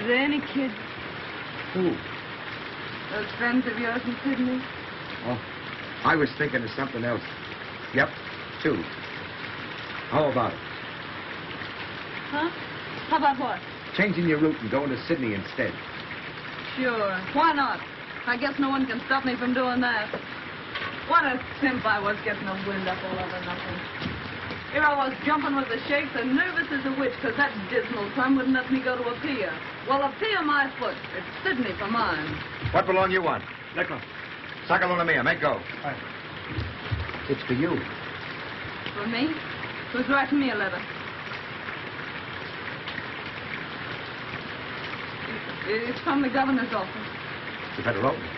Are there any kids? Who? Those friends of yours in Sydney? Oh, I was thinking of something else. Yep, 2. How about it? Huh? How about what? Changing your route and going to Sydney instead. Sure. Why not? I guess no one can stop me from doing that. What a simp I was getting the wind up all over nothing. Here I was jumping with the shakes and nervous as a witch because that dismal sun wouldn't let me go to a pier. Well, a pier my foot. It's Sydney for mine. What belong you want? Nickel. Sakaluna mia, make go. It's for you. For me? Who's writing me a letter? It's from the governor's office. You better open it.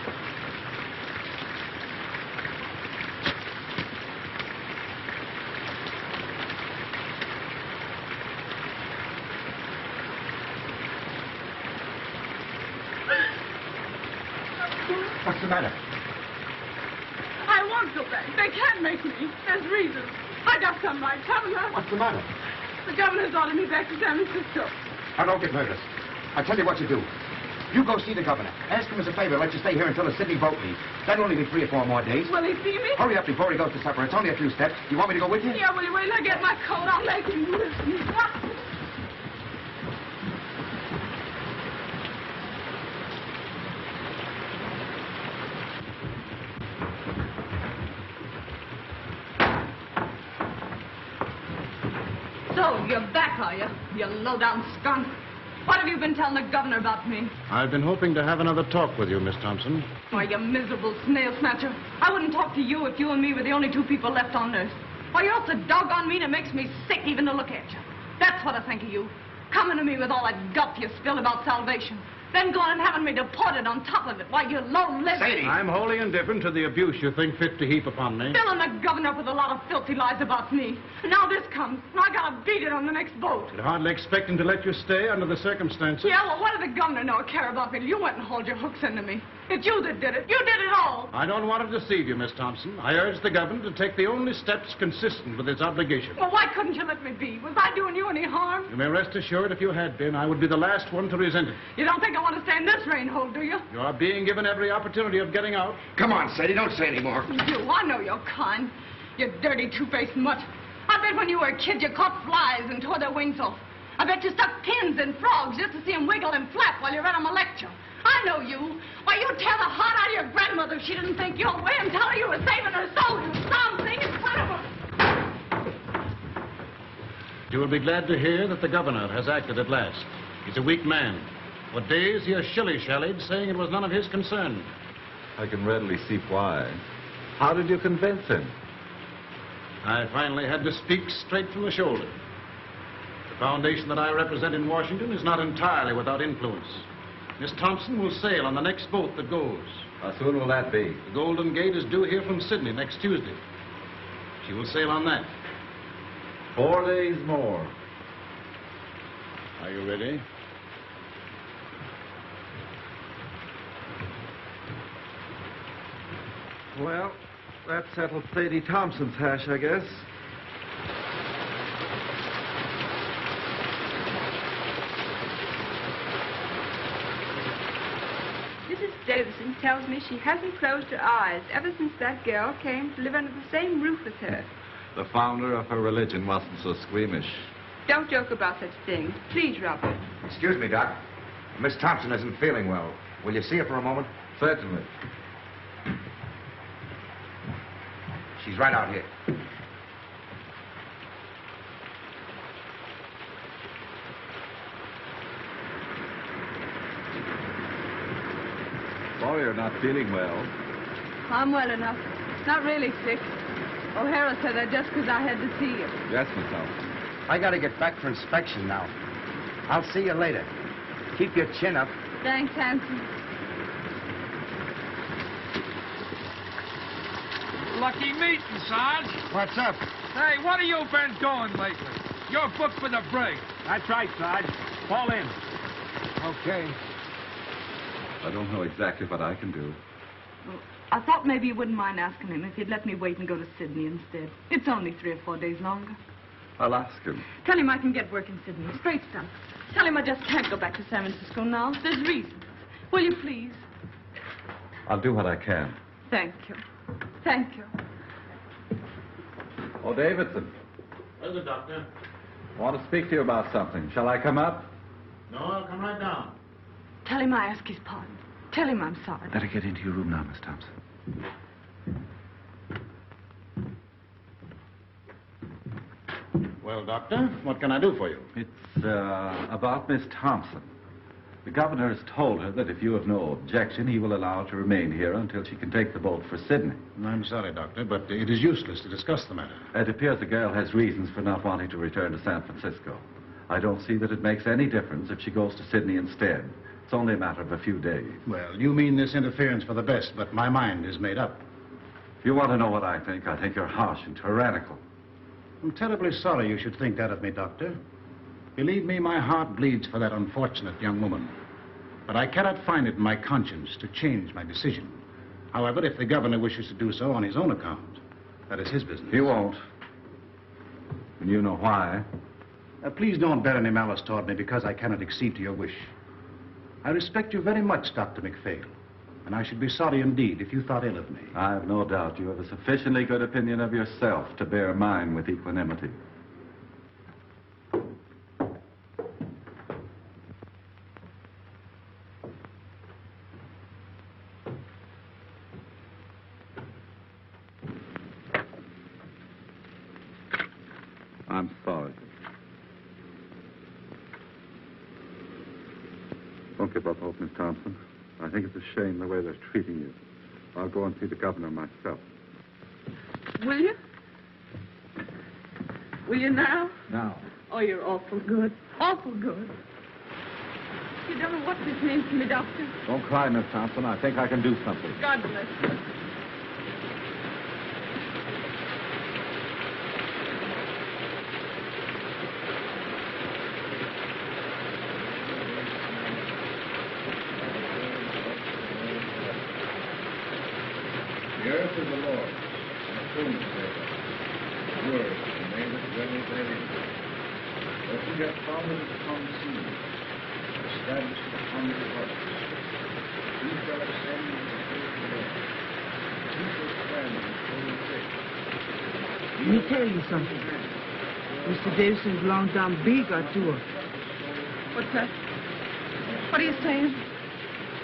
What's the matter? I won't go back. They can't make me. There's reasons. I got some right, haven't I? What's the matter? The governor's ordered me back to San Francisco. Now, don't get nervous. I'll tell you what you do. You go see the governor. Ask him as a favor, let you stay here until the Sydney boat leaves. That'll only be 3 or 4 more days. Will he see me? Hurry up before he goes to supper. It's only a few steps. You want me to go with you? Yeah, will you wait till I get my coat? I'll make him listen. So, you're back, are you? You low-down skunk. What have you been telling the governor about me? I've been hoping to have another talk with you, Miss Thompson. Why, you miserable snail snatcher. I wouldn't talk to you if you and me were the only 2 people left on Earth. Why, you're so doggone mean it makes me sick even to look at you. That's what I think of you. Coming to me with all that guff you spilled about salvation. Then going and having me deported on top of it. Why, you low-lived... Sadie! I'm wholly indifferent to the abuse you think fit to heap upon me. Filling the governor up with a lot of filthy lies about me. And now this comes, and I gotta beat it on the next boat. I'd hardly expect him to let you stay under the circumstances. Yeah, well, what did the governor know or care about me? You went and hauled your hooks into me. It's you that did it. You did it all. I don't want to deceive you, Miss Thompson. I urge the governor to take the only steps consistent with his obligation. Well, why couldn't you let me be? Was I doing you any harm? You may rest assured if you had been, I would be the last one to resent it. You don't think I want to stay in this rain hole, do you? You are being given every opportunity of getting out. Come on, Sadie, don't say any more. You, I know you're kind. You dirty, two-faced mutt. I bet when you were a kid you caught flies and tore their wings off. I bet you stuck pins in frogs just to see them wiggle and flap while you read them a lecture. I know you. Why, you'd tear the heart out of your grandmother if she didn't think your way and tell her you were saving her soul, you something in front of her. You will be glad to hear that the governor has acted at last. He's a weak man. For days he has shilly-shallied, saying it was none of his concern. I can readily see why. How did you convince him? I finally had to speak straight from the shoulder. The foundation that I represent in Washington is not entirely without influence. Miss Thompson will sail on the next boat that goes. How soon will that be? The Golden Gate is due here from Sydney next Tuesday. She will sail on that. 4 days more. Are you ready? Well, that settled Sadie Thompson's hash, I guess. Mrs. Davison tells me she hasn't closed her eyes ever since that girl came to live under the same roof with her. The founder of her religion wasn't so squeamish. Don't joke about such things. Please, Robert. Excuse me, Doc. Miss Thompson isn't feeling well. Will you see her for a moment? Certainly. She's right out here. Sorry you're not feeling well. I'm well enough. Not really sick. O'Hara said that just because I had to see you. Yes, Miss Thompson. I gotta get back for inspection now. I'll see you later. Keep your chin up. Thanks, Hanson. Lucky meeting, Sarge. What's up? Hey, what have you been doing lately? You're booked for the brig. That's right, Sarge. Fall in. Okay. I don't know exactly what I can do. Well, I thought maybe you wouldn't mind asking him if he'd let me wait and go to Sydney instead. It's only 3 or 4 days longer. I'll ask him. Tell him I can get work in Sydney. Straight stuff. Tell him I just can't go back to San Francisco now. There's reasons. Will you please? I'll do what I can. Thank you. Thank you. Oh, Davidson. Where's the doctor? I want to speak to you about something. Shall I come up? No, I'll come right down. Tell him I ask his pardon. Tell him I'm sorry. Better get into your room now, Miss Thompson. Well, Doctor, what can I do for you? It's about Miss Thompson. The governor has told her that if you have no objection, he will allow her to remain here until she can take the boat for Sydney. I'm sorry, Doctor, but it is useless to discuss the matter. It appears the girl has reasons for not wanting to return to San Francisco. I don't see that it makes any difference if she goes to Sydney instead. It's only a matter of a few days. Well, you mean this interference for the best, but my mind is made up. If you want to know what I think you're harsh and tyrannical. I'm terribly sorry you should think that of me, Doctor. Believe me, my heart bleeds for that unfortunate young woman. But I cannot find it in my conscience to change my decision. However, if the governor wishes to do so on his own account, that is his business. He won't. And you know why. Please don't bear any malice toward me because I cannot accede to your wish. I respect you very much, Dr. McPhail. And I should be sorry indeed if you thought ill of me. I have no doubt you have a sufficiently good opinion of yourself to bear mine with equanimity. I'm sorry. Don't give up hope, Miss Thompson. I think it's a shame the way they're treating you. I'll go and see the governor myself. Will you? Will you now? Now. Oh, you're awful good. Awful good. You don't know what this means to me, Doctor. Don't cry, Miss Thompson. I think I can do something. God bless you. The earth is the Lord's, and the fullness thereof. The word, and they that dwell therein. For he hath founded it upon the sea, established it upon the waters. He shall ascend into the hill of the Lord. He shall stand in his holy place. Let me tell you something. Mr. Davison's long down big or two. What's that? What are you saying?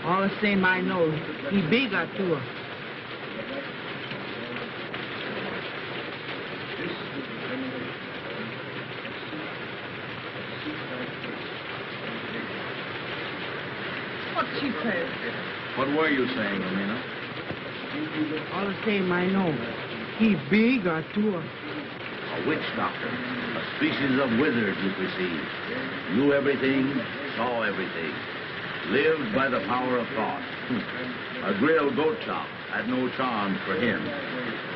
All the same I know, he big or two. What's she saying? What were you saying, Romina? All the same I know, he big or two. A witch doctor. A species of wizard, you perceive. Knew everything, saw everything. Lived by the power of thought. A grilled goat chop had no charms for him.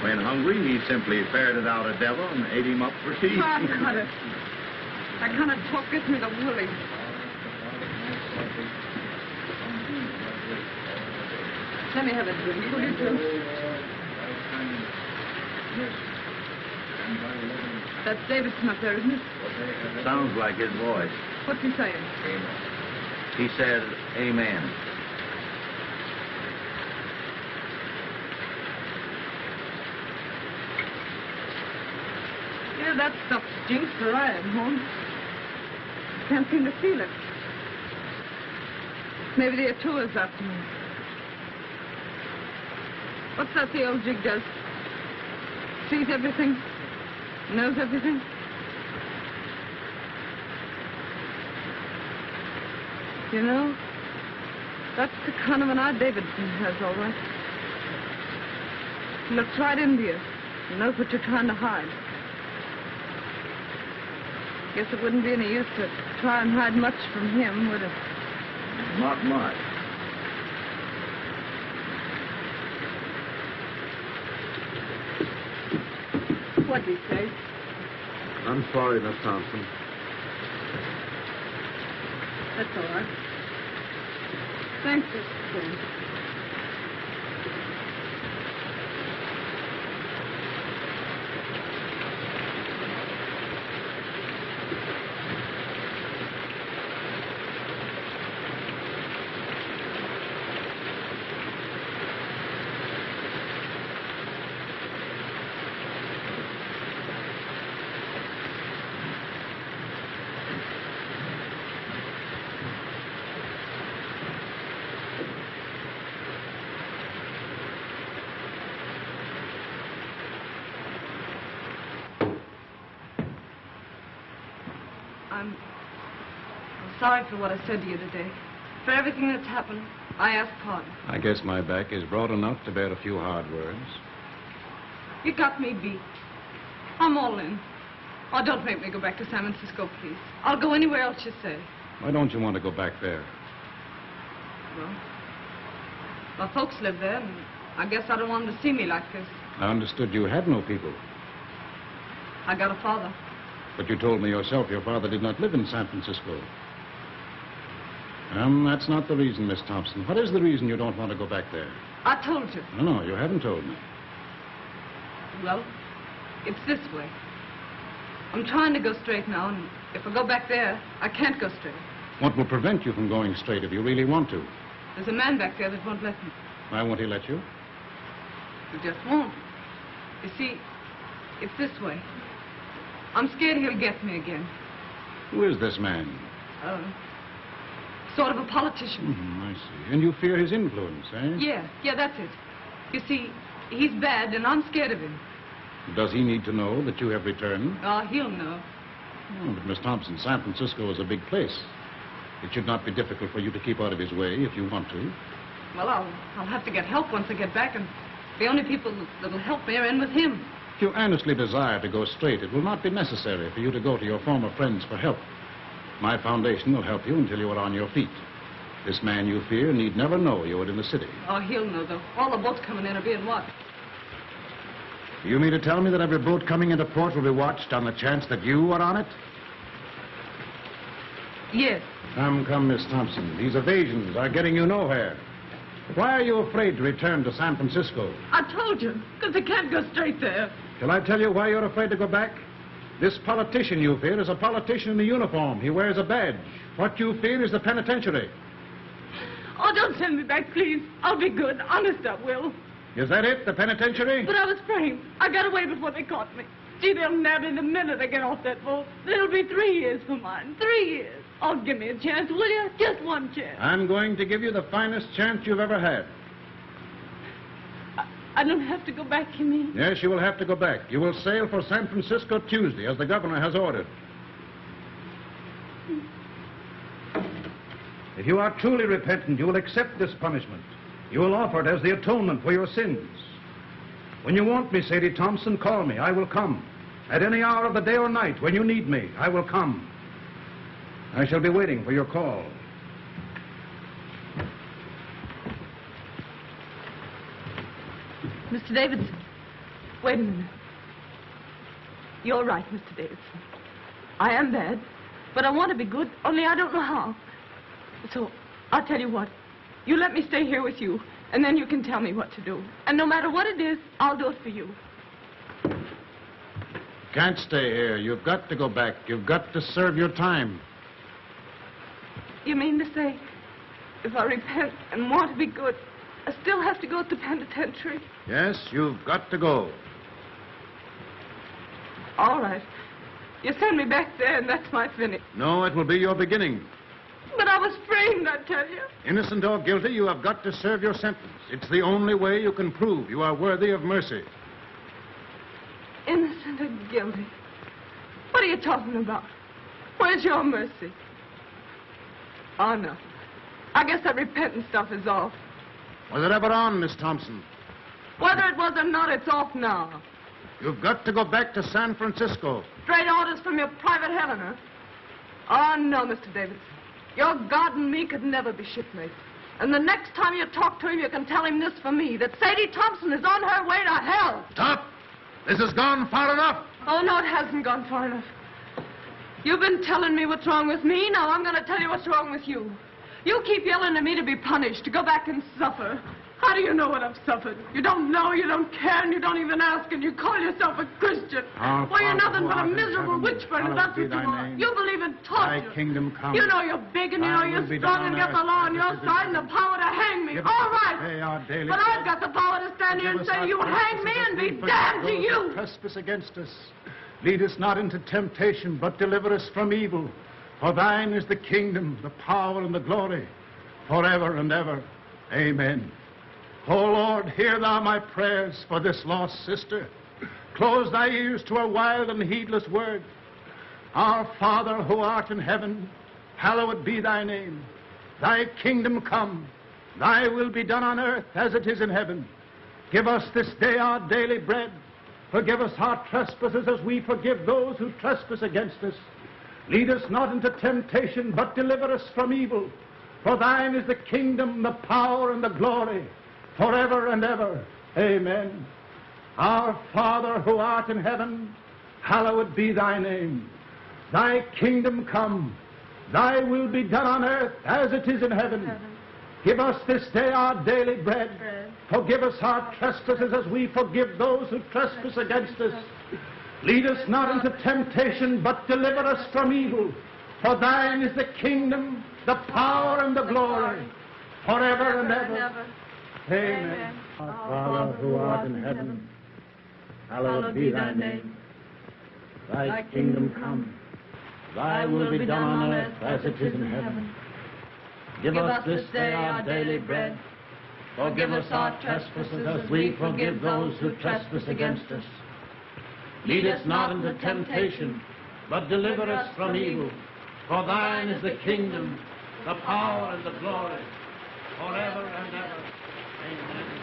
When hungry, he simply ferreted out a devil and ate him up for tea. That kind of talk gets me the willies. Let me have a drink, will you, too? That's Davidson up there, isn't it? Sounds like his voice. What's he saying? He said, amen. Yeah, that stuff stinks where I am, Holmes. Can't seem to feel it. Maybe the Atua's after me. What's that the old jig does? Sees everything? Knows everything? You know, that's the kind of an eye Davidson has, all right. He looks right into you. He knows what you're trying to hide. Guess it wouldn't be any use to try and hide much from him, would it? Not much. What'd he say? I'm sorry, Miss Thompson. That's all right. Thanks, Mr. Stone. I'm sorry for what I said to you today. For everything that's happened, I ask pardon. I guess my back is broad enough to bear a few hard words. You got me beat. I'm all in. Oh, don't make me go back to San Francisco, please. I'll go anywhere else you say. Why don't you want to go back there? Well, my folks live there, and I guess I don't want them to see me like this. I understood you had no people. I got a father. But you told me yourself your father did not live in San Francisco. That's not the reason, Miss Thompson. What is the reason you don't want to go back there? I told you. No, you haven't told me. Well, it's this way. I'm trying to go straight now, and if I go back there, I can't go straight. What will prevent you from going straight if you really want to? There's a man back there that won't let me. Why won't he let you? He just won't. You see, it's this way. I'm scared he'll get me again. Who is this man? Sort of a politician. I see. And you fear his influence, eh? Yeah, that's it. You see, he's bad, and I'm scared of him. Does he need to know that you have returned? Oh, he'll know. Oh, but Miss Thompson, San Francisco is a big place. It should not be difficult for you to keep out of his way if you want to. Well, I'll have to get help once I get back, and the only people that'll help me are in with him. If you earnestly desire to go straight, it will not be necessary for you to go to your former friends for help. My foundation will help you until you are on your feet. This man you fear need never know you are in the city. Oh, he'll know, though. All the boats coming in are being watched. You mean to tell me that every boat coming into port will be watched on the chance that you are on it? Yes. Come, Miss Thompson. These evasions are getting you nowhere. Why are you afraid to return to San Francisco? I told you, because I can't go straight there. Shall I tell you why you're afraid to go back? This politician you fear is a politician in a uniform. He wears a badge. What you fear is the penitentiary. Oh, don't send me back, please. I'll be good. Honest, I will. Is that it, the penitentiary? But I was framed. I got away before they caught me. Gee, they'll nab me the minute I get off that boat. There'll be 3 years for mine. 3 years. Oh, give me a chance, will you? Just one chance. I'm going to give you the finest chance you've ever had. I don't have to go back, you mean? Yes, you will have to go back. You will sail for San Francisco Tuesday, as the governor has ordered. If you are truly repentant, you will accept this punishment. You will offer it as the atonement for your sins. When you want me, Sadie Thompson, call me. I will come. At any hour of the day or night, when you need me, I will come. I shall be waiting for your call. Mr. Davidson, wait a minute. You're right, Mr. Davidson. I am bad, but I want to be good, only I don't know how. So, I'll tell you what. You let me stay here with you, and then you can tell me what to do. And no matter what it is, I'll do it for you. Can't stay here. You've got to go back. You've got to serve your time. You mean to say, if I repent and want to be good, I still have to go to the penitentiary? Yes, you've got to go. All right. You send me back there, and that's my finish. No, it will be your beginning. But I was framed, I tell you. Innocent or guilty, you have got to serve your sentence. It's the only way you can prove you are worthy of mercy. Innocent or guilty? What are you talking about? Where's your mercy? Oh, no. I guess that repentant stuff is off. Was it ever on, Miss Thompson? Whether it was or not, it's off now. You've got to go back to San Francisco. Straight orders from your private Helena. Oh, no, Mr. Davidson. Your God and me could never be shipmates. And the next time you talk to him, you can tell him this for me, that Sadie Thompson is on her way to hell. Stop! This has gone far enough. Oh, no, it hasn't gone far enough. You've been telling me what's wrong with me. Now I'm going to tell you what's wrong with you. You keep yelling at me to be punished, to go back and suffer. How do you know what I've suffered? You don't know, you don't care, and you don't even ask, and you call yourself a Christian. Why, you're nothing but a miserable witch burner, that's what you are. You believe in torture. Thy kingdom come. You know you're big, and you know you're strong, and got the law on your side, and the power to hang me. All right. But I've got the power to stand here and say, you hang me, and be damned to you. Trespass against us. Lead us not into temptation, but deliver us from evil. For thine is the kingdom, the power, and the glory, forever and ever. Amen. O Lord, hear thou my prayers for this lost sister. Close thy ears to her wild and heedless word. Our Father who art in heaven, hallowed be thy name. Thy kingdom come, thy will be done on earth as it is in heaven. Give us this day our daily bread. Forgive us our trespasses as we forgive those who trespass against us. Lead us not into temptation, but deliver us from evil. For thine is the kingdom, the power, and the glory, forever and ever. Amen. Our Father who art in heaven, hallowed be thy name. Thy kingdom come, thy will be done on earth as it is in heaven. Give us this day our daily bread. Forgive us our trespasses as we forgive those who trespass against us. Lead us not into temptation, but deliver us from evil. For thine is the kingdom, the power, and the glory, forever and ever. Amen. Our Father who art in heaven, hallowed be thy name. Thy kingdom come, thy will be done on earth as it is in heaven. Give us this day our daily bread. Forgive us our trespasses as we forgive those who trespass against us. Lead us not into temptation, but deliver us from evil. For thine is the kingdom, the power, and the glory, forever and ever. Amen.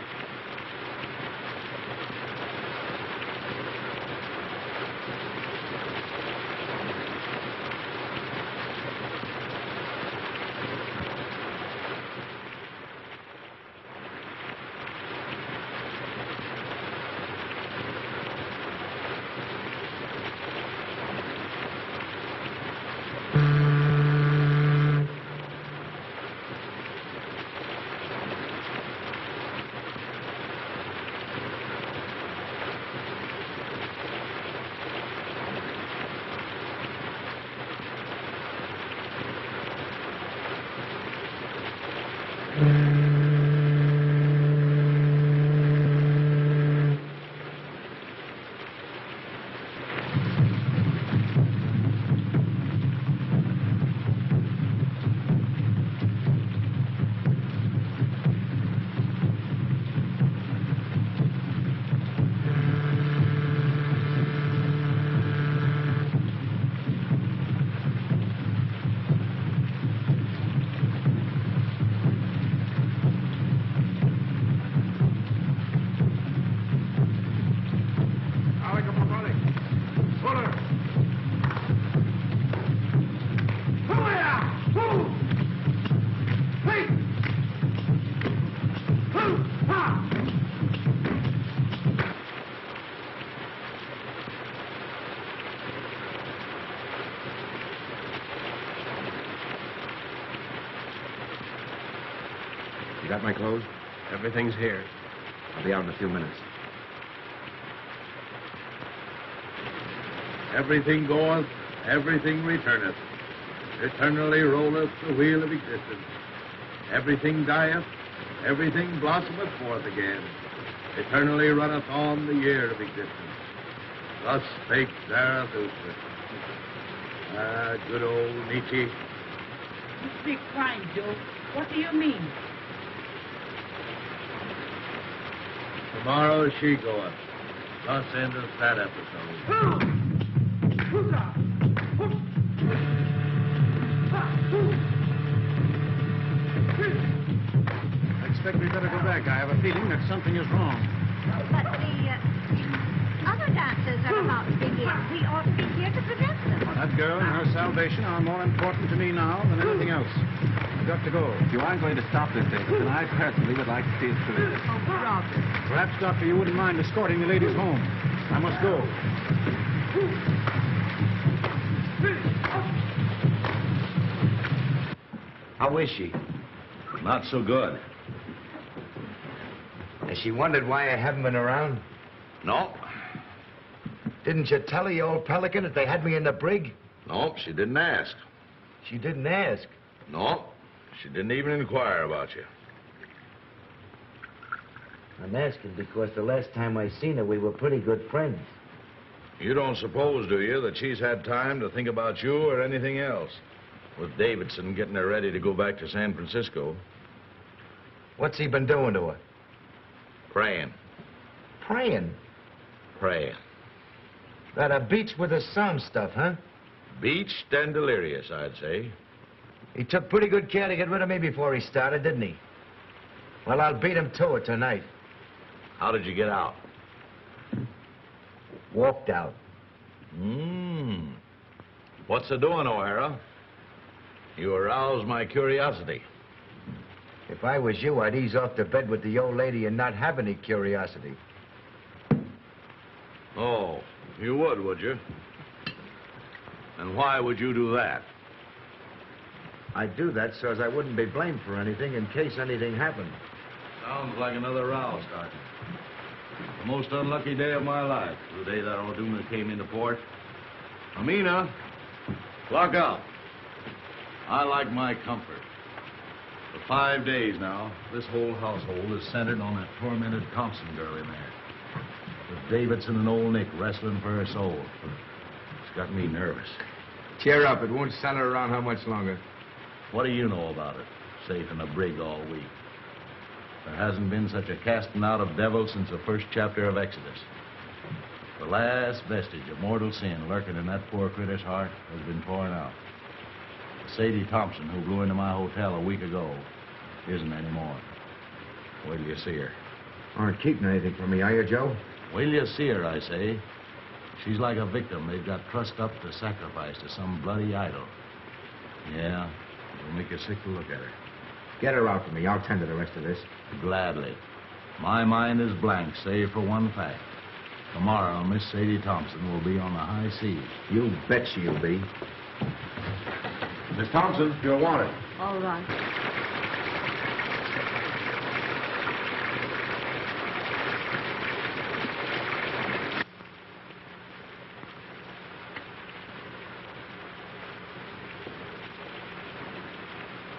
Got my clothes? Everything's here. I'll be out in a few minutes. Everything goeth, everything returneth. Eternally rolleth the wheel of existence. Everything dieth, everything blossometh forth again. Eternally runneth on the year of existence. Thus spake Zarathustra. Ah, good old Nietzsche. You speak fine, Joe. What do you mean? Tomorrow she goeth. Thus endeth that episode. I expect we better go back. I have a feeling that something is wrong. But the other dancers are about to begin. We ought to be here to prevent them. That girl and her salvation are more important to me now than anything else. I've got to go. If you aren't going to stop this, Davidson, I personally would like to see it through. Oh, brother. Perhaps, Doctor, you wouldn't mind escorting the ladies home. I must go. How is she? Not so good. Has she wondered why I haven't been around? No. Didn't you tell her, you old pelican, that they had me in the brig? No, she didn't ask. She didn't ask. No, she didn't even inquire about you. I'm asking because the last time I seen her, we were pretty good friends. You don't suppose, do you, that she's had time to think about you or anything else? With Davidson getting her ready to go back to San Francisco. What's he been doing to her? Praying. Praying? Praying. That a beach with the some stuff, huh? Beached and delirious, I'd say. He took pretty good care to get rid of me before he started, didn't he? Well, I'll beat him to it tonight. How did you get out? Walked out. What's the doing, O'Hara? You aroused my curiosity. If I was you, I'd ease off to bed with the old lady and not have any curiosity. Oh, you would you? And why would you do that? I'd do that so as I wouldn't be blamed for anything in case anything happened. Sounds like another row starting. The most unlucky day of my life, the day that O'Doona came into port. Amina, lock out. I like my comfort. For 5 days now, this whole household is centered on that tormented Thompson girl in there. With Davidson and old Nick wrestling for her soul. It's got me nervous. Cheer up. It won't center around how much longer. What do you know about it? Safe in a brig all week. There hasn't been such a casting out of devils since the first chapter of Exodus. The last vestige of mortal sin lurking in that poor critter's heart has been pouring out. Sadie Thompson, who blew into my hotel a week ago, isn't anymore. Wait till you see her. Aren't keeping anything from me, are you, Joe? Wait till you see her, I say. She's like a victim they've got trussed up to sacrifice to some bloody idol. Yeah, it'll make you sick to look at her. Get her out to me. I'll tend to the rest of this. Gladly. My mind is blank, save for one fact. Tomorrow, Miss Sadie Thompson will be on the high seas. You bet she'll be. Miss Thompson, you're wanted. All right.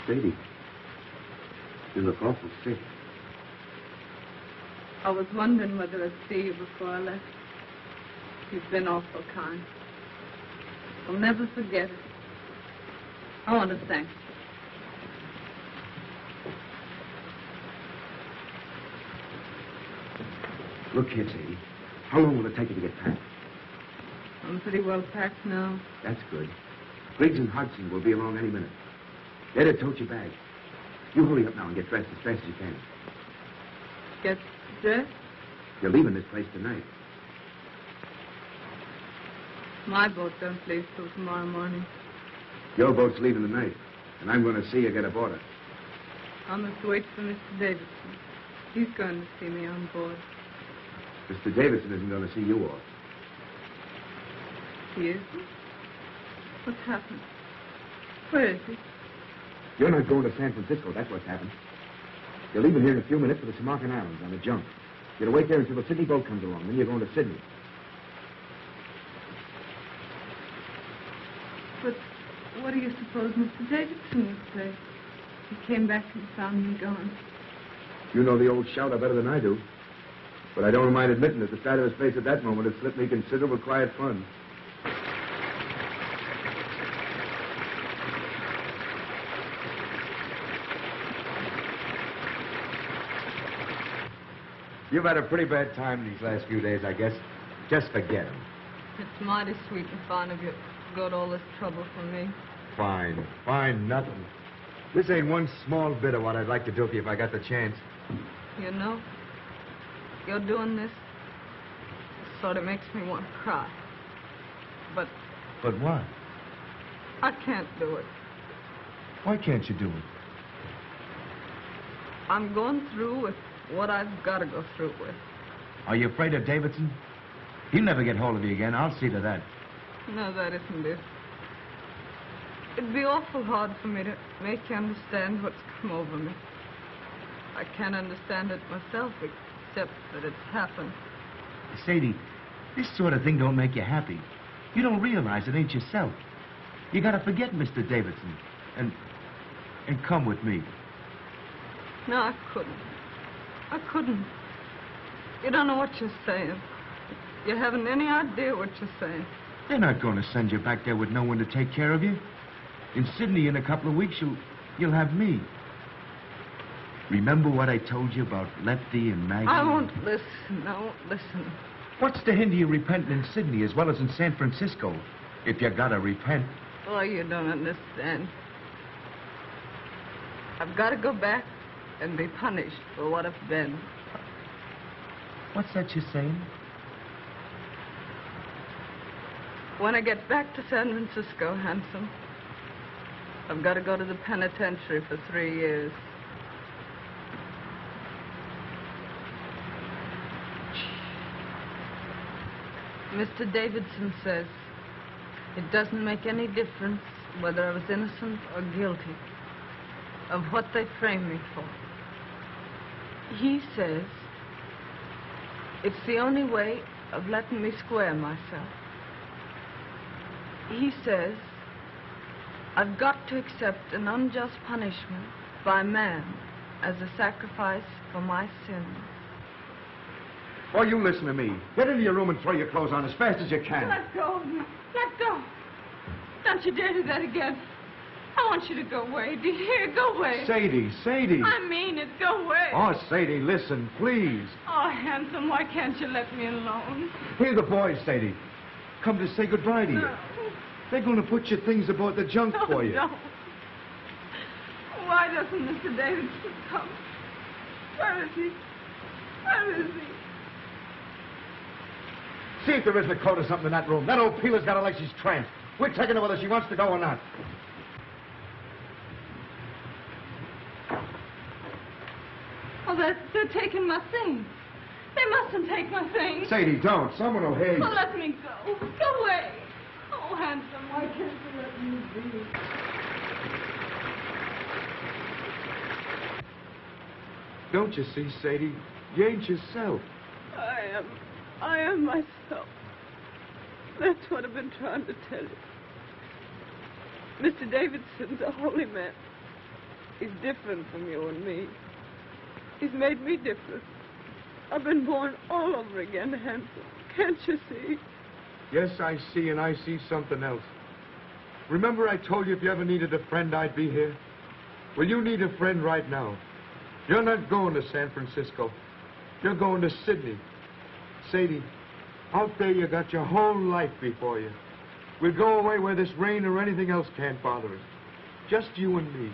Sadie, you look awful sick. I was wondering whether I'd see you before I left. You've been awful kind. I'll never forget it. I want to thank you. Look here, Sadie. How long will it take you to get packed? I'm pretty well packed now. That's good. Briggs and Hodgson will be along any minute. They'd have told your bag. You hurry up now and get dressed as fast as you can. Get dressed? You're leaving this place tonight. My boat don't leave till tomorrow morning. Your boat's leaving tonight, and I'm going to see you get aboard it. I must wait for Mr. Davidson. He's going to see me on board. Mr. Davidson isn't going to see you off. He isn't? What's happened? Where is he? You're not going to San Francisco, that's what's happened. You're leaving here in a few minutes for the Samarkand Islands on a junk. You're to wait there until the Sydney boat comes along, then you're going to Sydney. But what do you suppose Mr. Davidson would say? He came back and found me gone. You know the old shouter better than I do. But I don't mind admitting that the sight of his face at that moment had slipped me considerable quiet fun. You've had a pretty bad time these last few days, I guess. Just forget him. It's mighty sweet and fine of you to go to all this trouble for me. Fine. Fine, nothing. This ain't one small bit of what I'd like to do for you if I got the chance. You know, you're doing this sort of makes me want to cry. But But what? I can't do it. Why can't you do it? I'm going through with what I've got to go through with. Are you afraid of Davidson? He'll never get hold of you again. I'll see to that. No, that isn't it. It'd be awful hard for me to make you understand what's come over me. I can't understand it myself, except that it's happened. Sadie, this sort of thing don't make you happy. You don't realize it ain't yourself. You gotta forget Mr. Davidson and come with me. No, I couldn't. I couldn't. You don't know what you're saying. You haven't any idea what you're saying. They're not going to send you back there with no one to take care of you. In Sydney in a couple of weeks, you'll have me. Remember what I told you about Lefty and Maggie? I won't listen. I won't listen. What's to hinder you repenting in Sydney as well as in San Francisco? If you gotta repent. Oh, you don't understand. I've got to go back and be punished for what I've been. What's that you're saying? When I get back to San Francisco, Handsome, I've got to go to the penitentiary for 3 years. Mr. Davidson says it doesn't make any difference whether I was innocent or guilty of what they framed me for. He says it's the only way of letting me square myself. He says I've got to accept an unjust punishment by man as a sacrifice for my sins. Oh, you listen to me. Get into your room and throw your clothes on as fast as you can. Let go of me. Let go. Don't you dare do that again. I want you to go away. Do you hear? Go away. Sadie, Sadie. I mean it. Go away. Oh, Sadie, listen, please. Oh, Handsome, why can't you let me alone? Here are the boys, Sadie. Come to say goodbye to you. No. They're going to put your things aboard the junk for you. No. Why doesn't Mr. Davidson come? Where is he? Where is he? See if there isn't a coat or something in that room. That old peeler's got her like she's tranced. We're taking her whether she wants to go or not. Oh, they're taking my things. They mustn't take my things. Sadie, don't. Someone will hear you. Oh, let me go. Go away. Oh, Handsome, why can't you let me be? Don't you see, Sadie? You ain't yourself. I am myself. That's what I've been trying to tell you. Mr. Davidson's a holy man. He's different from you and me. He's made me different. I've been born all over again, Handsome. Can't you see? Yes, I see, and I see something else. Remember I told you if you ever needed a friend, I'd be here? Well, you need a friend right now. You're not going to San Francisco. You're going to Sydney. Sadie, out there you got your whole life before you. We'll go away where this rain or anything else can't bother us. Just you and me.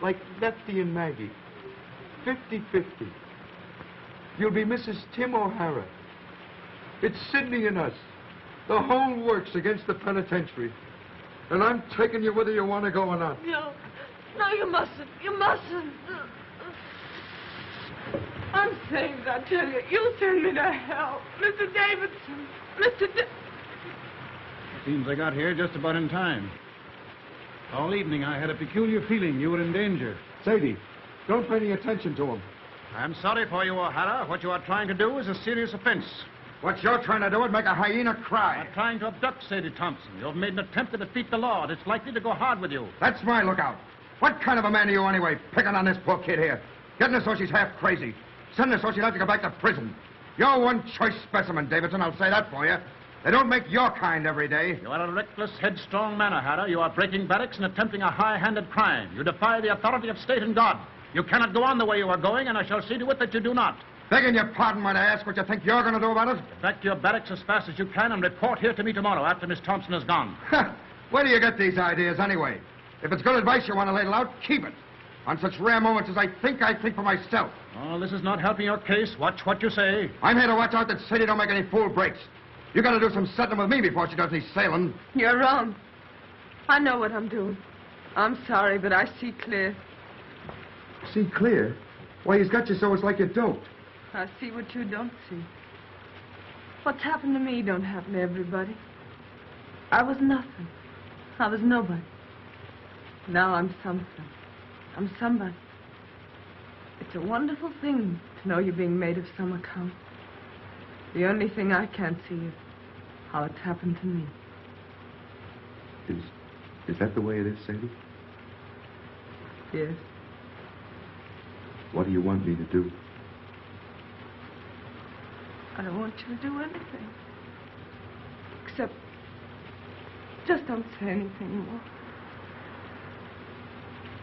Like Lefty and Maggie. 50-50. You'll be Mrs. Tim O'Hara. It's Sydney and us. The whole works against the penitentiary. And I'm taking you whether you want to go or not. No, you mustn't. You mustn't. I'm saved, I tell you. You'll send me to hell. Mr. Davidson. Seems I got here just about in time. All evening I had a peculiar feeling you were in danger. Sadie, don't pay any attention to him. I'm sorry for you, O'Hara. What you are trying to do is a serious offense. What you're trying to do is make a hyena cry. You're trying to abduct Sadie Thompson. You've made an attempt to defeat the law, and it's likely to go hard with you. That's my lookout. What kind of a man are you anyway, picking on this poor kid here? Getting her so she's half crazy. Sending her so she'll have to go back to prison. You're one choice specimen, Davidson, I'll say that for you. They don't make your kind every day. You are a reckless, headstrong man, O'Hara. You are breaking barracks and attempting a high-handed crime. You defy the authority of state and God. You cannot go on the way you are going, and I shall see to it that you do not. Begging your pardon when I ask what you think you're going to do about it? Get back to your barracks as fast as you can and report here to me tomorrow after Miss Thompson is gone. Where do you get these ideas anyway? If it's good advice you want to ladle out, keep it. On such rare moments as I think for myself. Oh, this is not helping your case. Watch what you say. I'm here to watch out that Sadie don't make any fool breaks. You got to do some settling with me before she does any sailing. You're wrong. I know what I'm doing. I'm sorry, but I see clear. See clear? Why, he's got you so it's like you don't. I see what you don't see. What's happened to me don't happen to everybody. I was nothing. I was nobody. Now I'm something. I'm somebody. It's a wonderful thing to know you're being made of some account. The only thing I can't see is how it's happened to me. Is that the way it is, Sadie? Yes. What do you want me to do? I don't want you to do anything. Except, just don't say anything more.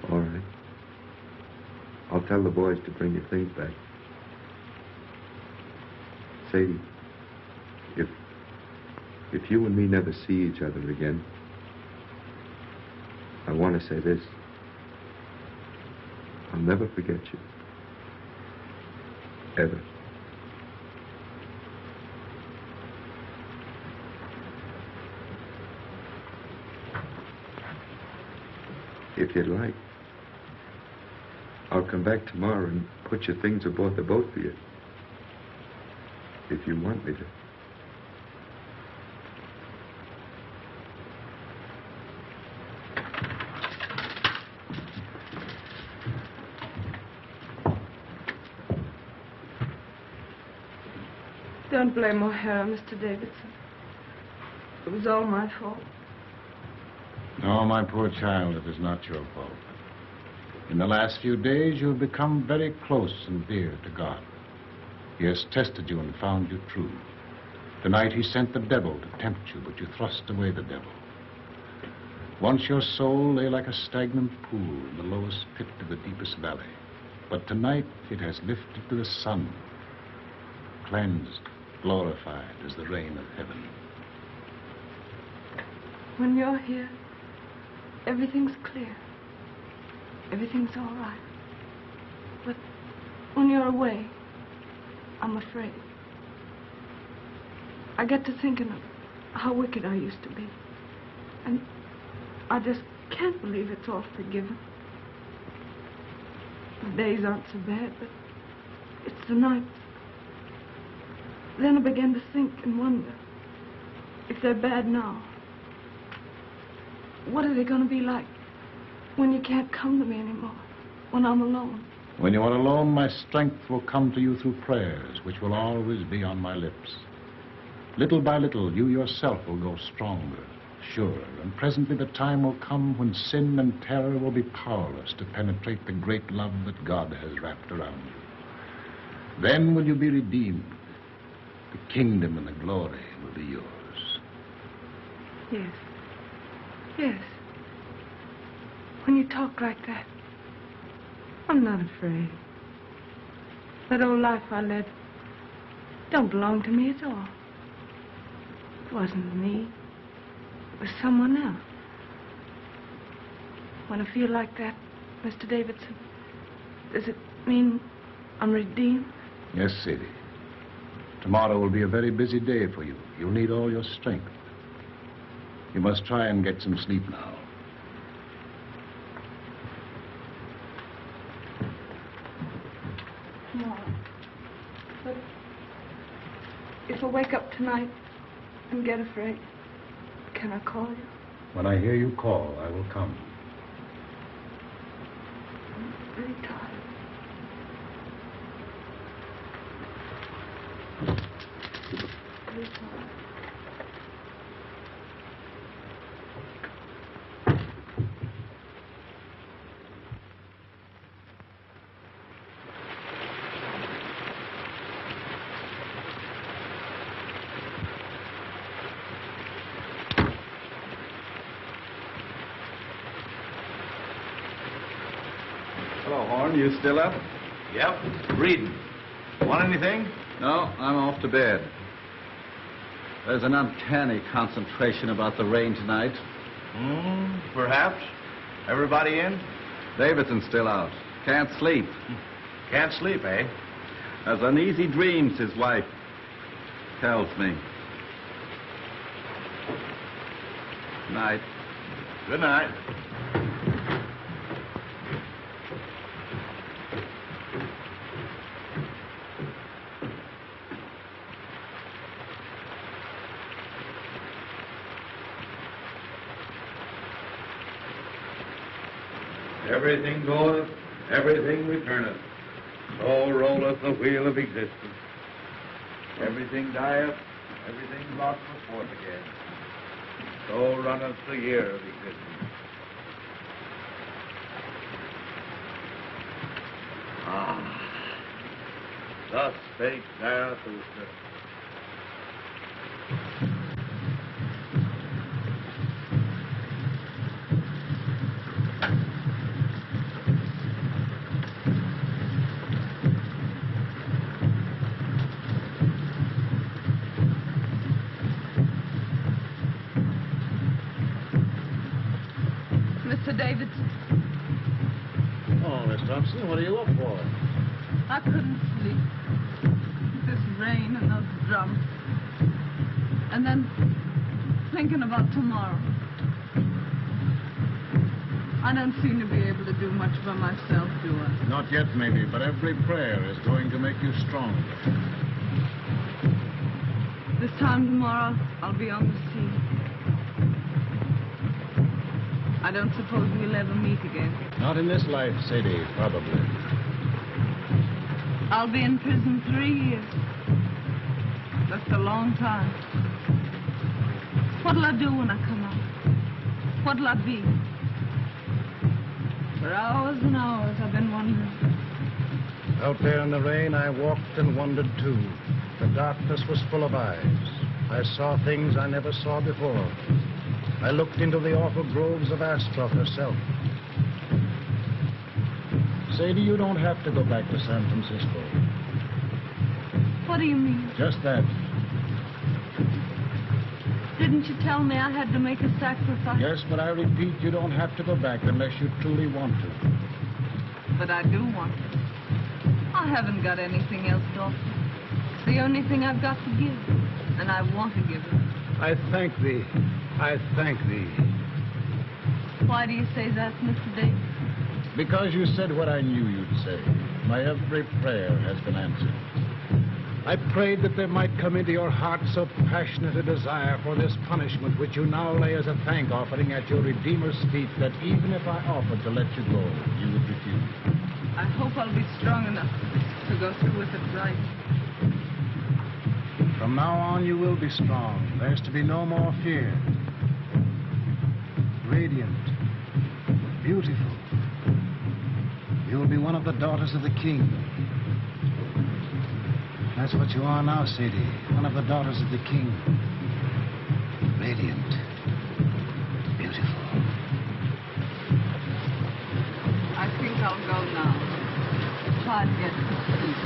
All right. I'll tell the boys to bring your things back. Sadie, if you and me never see each other again, I want to say this. I'll never forget you. Ever. If you'd like, I'll come back tomorrow and put your things aboard the boat for you. If you want me to. Don't blame O'Hara, Mr. Davidson. It was all my fault. No, my poor child, it is not your fault. In the last few days, you have become very close and dear to God. He has tested you and found you true. Tonight, he sent the devil to tempt you, but you thrust away the devil. Once your soul lay like a stagnant pool in the lowest pit of the deepest valley. But tonight, it has lifted to the sun, cleansed, glorified as the rain of heaven. When you're here, everything's clear. Everything's all right. But when you're away, I'm afraid. I get to thinking of how wicked I used to be. And I just can't believe it's all forgiven. The days aren't so bad, but it's the nights. Then I began to think and wonder, if they're bad now, what are they going to be like when you can't come to me anymore, when I'm alone? When you are alone, my strength will come to you through prayers, which will always be on my lips. Little by little, you yourself will grow stronger, surer, and presently the time will come when sin and terror will be powerless to penetrate the great love that God has wrapped around you. Then will you be redeemed. The kingdom and the glory will be yours. Yes. Yes. When you talk like that, I'm not afraid. That old life I led don't belong to me at all. It wasn't me. It was someone else. When I feel like that, Mr. Davidson, does it mean I'm redeemed? Yes, Sadie. Tomorrow will be a very busy day for you. You'll need all your strength. You must try and get some sleep now. No. But if I wake up tonight and get afraid, can I call you? When I hear you call, I will come. I'm really tired. Really tired. Hello, Horn. You still up? Yep, reading. Want anything? No, I'm off to bed. There's an uncanny concentration about the rain tonight. Perhaps. Everybody in? Davidson's still out. Can't sleep. Can't sleep, eh? Has uneasy dreams, his wife tells me. Night. Good night. Everything goeth, everything returneth. So rolleth the wheel of existence. Everything dieth, everything brought forth again. So runneth the year of existence. Thus spake Zarathustra. Mr. Davidson. Oh, Miss Thompson, what are you up for? I couldn't sleep. This rain and those drums. And then thinking about tomorrow. I don't seem to be able to do much for myself, do I? Not yet, maybe, but every prayer is going to make you stronger. This time tomorrow, I'll be on the sea. I don't suppose we'll ever meet again. Not in this life, Sadie, probably. I'll be in prison 3 years. That's a long time. What'll I do when I come out? What'll I be? For hours and hours, I've been wondering. Out there in the rain, I walked and wondered, too. The darkness was full of eyes. I saw things I never saw before. I looked into the awful groves of Astroth herself. Sadie, you don't have to go back to San Francisco. What do you mean? Just that. Didn't you tell me I had to make a sacrifice? Yes, but I repeat, you don't have to go back unless you truly want to. But I do want to. I haven't got anything else to offer. It's the only thing I've got to give, and I want to give it. I thank thee. I thank thee. Why do you say that, Mr. Davis? Because you said what I knew you'd say. My every prayer has been answered. I prayed that there might come into your heart so passionate a desire for this punishment which you now lay as a thank offering at your Redeemer's feet, that even if I offered to let you go, you would refuse. I hope I'll be strong enough to go through with it right. From now on, you will be strong. There's to be no more fear. Radiant. Beautiful. You'll be one of the daughters of the king. That's what you are now, Sadie. One of the daughters of the king. Radiant. Beautiful. I think I'll go now. Try to get to sleep.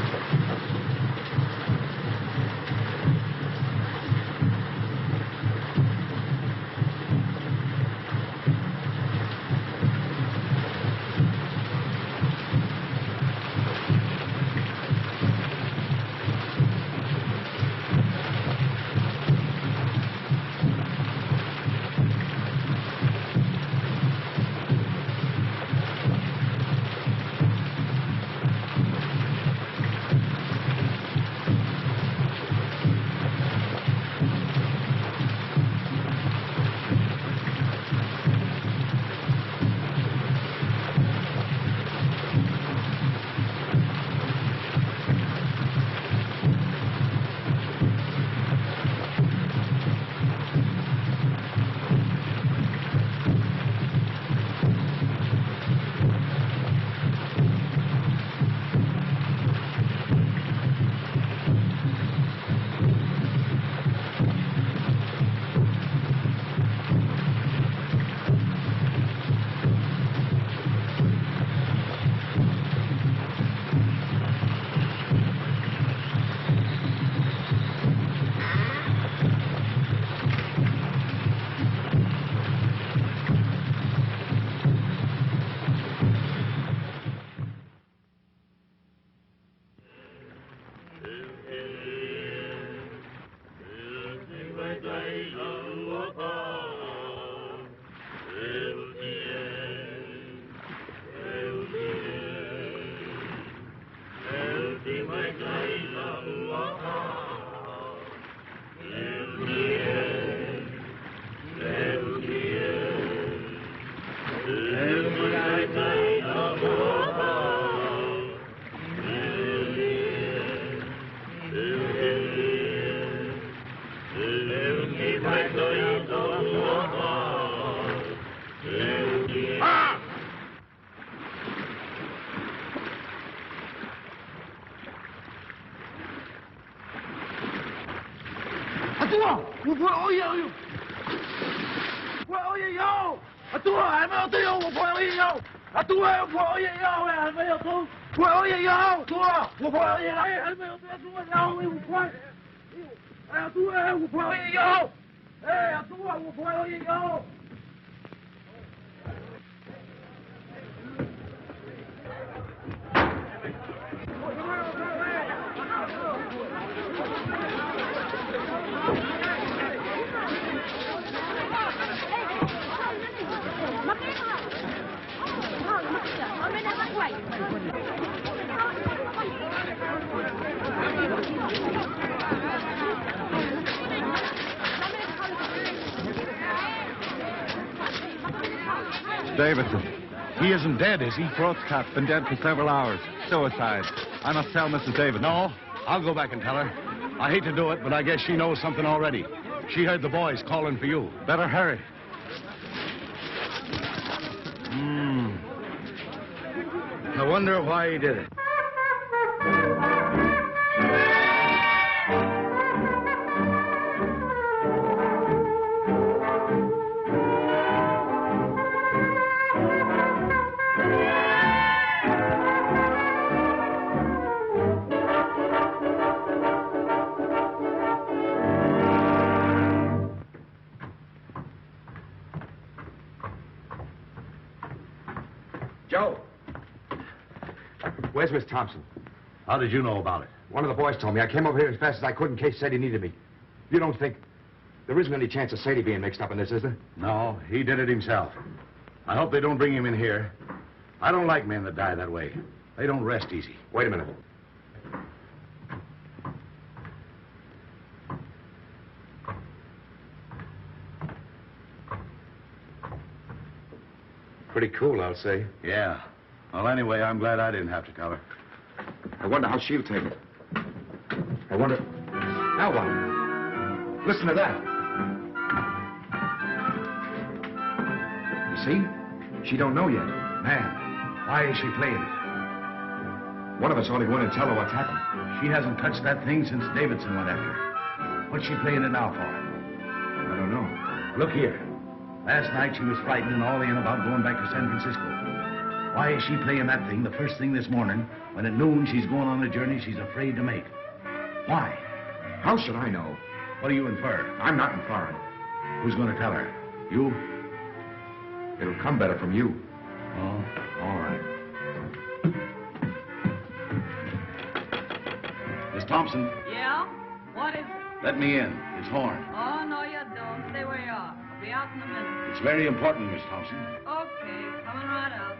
Davidson. He isn't dead, is he? Throat's cut. Been dead for several hours. Suicide. I must tell Mrs. Davidson. No, I'll go back and tell her. I hate to do it, but I guess she knows something already. She heard the boys calling for you. Better hurry. I wonder why he did it. Joe. Where's Miss Thompson? How did you know about it? One of the boys told me. I came over here as fast as I could in case Sadie needed me. You don't think there isn't any chance of Sadie being mixed up in this, is there? No, he did it himself. I hope they don't bring him in here. I don't like men that die that way. They don't rest easy. Wait a minute. Pretty cool, I'll say. Yeah. Well, anyway, I'm glad I didn't have to tell her. I wonder how she'll take it. I wonder... Now what? Listen to that. You see? She don't know yet. Man, why is she playing it? One of us ought to go in and tell her what's happened. She hasn't touched that thing since Davidson went after her. What's she playing it now for? I don't know. Look here. Last night she was frightened and all in about going back to San Francisco. Why is she playing that thing the first thing this morning when at noon she's going on a journey she's afraid to make? Why? How should I know? What do you infer? I'm not inferring. Who's going to tell her? You? It'll come better from you. Oh, all right. Miss Thompson. Yeah? What is it? Let me in. It's Horn. Oh, no, you don't. Stay where you are. I'll be out in a minute. It's very important, Miss Thompson. Okay, coming right out.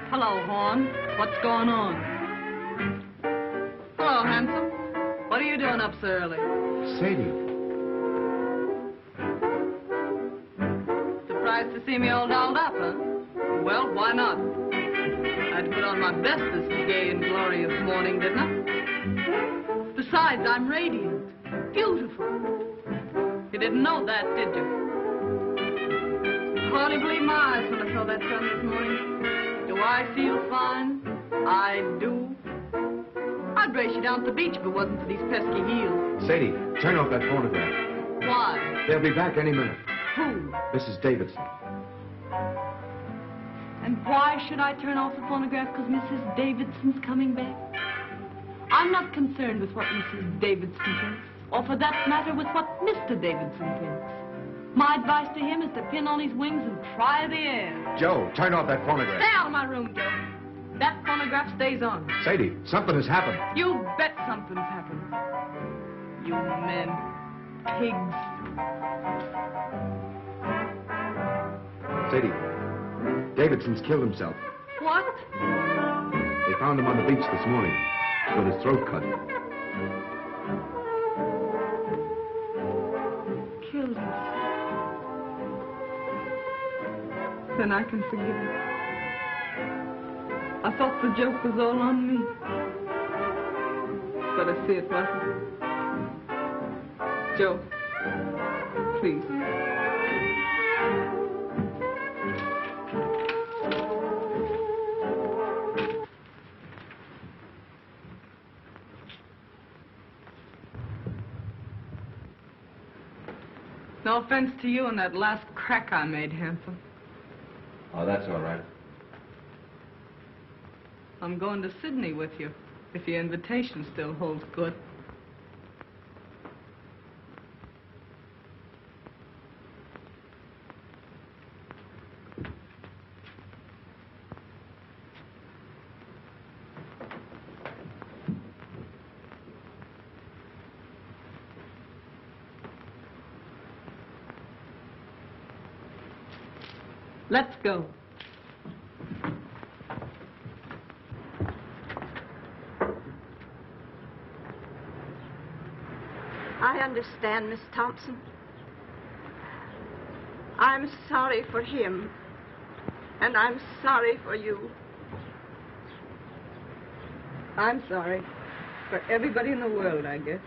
Hello, Horn. What's going on? Hello, handsome. What are you doing up so early? Sadie. Surprised to see me all dolled up, huh? Well, why not? I had to put on my best this gay and glorious morning, didn't I? Besides, I'm radiant. Beautiful. You didn't know that, did you? Hardly believe my eyes when I saw that sun this morning. Do I feel fine? I do. I'd race you down to the beach if it wasn't for these pesky heels. Sadie, turn off that phonograph. Why? They'll be back any minute. Who? Mrs. Davidson. And why should I turn off the phonograph? Because Mrs. Davidson's coming back? I'm not concerned with what Mrs. Davidson thinks, or for that matter with what Mr. Davidson thinks. My advice to him is to pin on his wings and try the air. Joe, turn off that phonograph. Stay out of my room, Joe. That phonograph stays on. Sadie, something has happened. You bet something's happened. You men. Pigs. Sadie, Davidson's killed himself. What? They found him on the beach this morning with his throat cut. Killed himself. Then I can forgive him. I thought the joke was all on me. But I see it wasn't. Joe, please. No offense to you and that last crack I made, handsome. Oh, that's all right. I'm going to Sydney with you, if your invitation still holds good. Let's go. I understand, Miss Thompson. I'm sorry for him, and I'm sorry for you. I'm sorry for everybody in the world, I guess.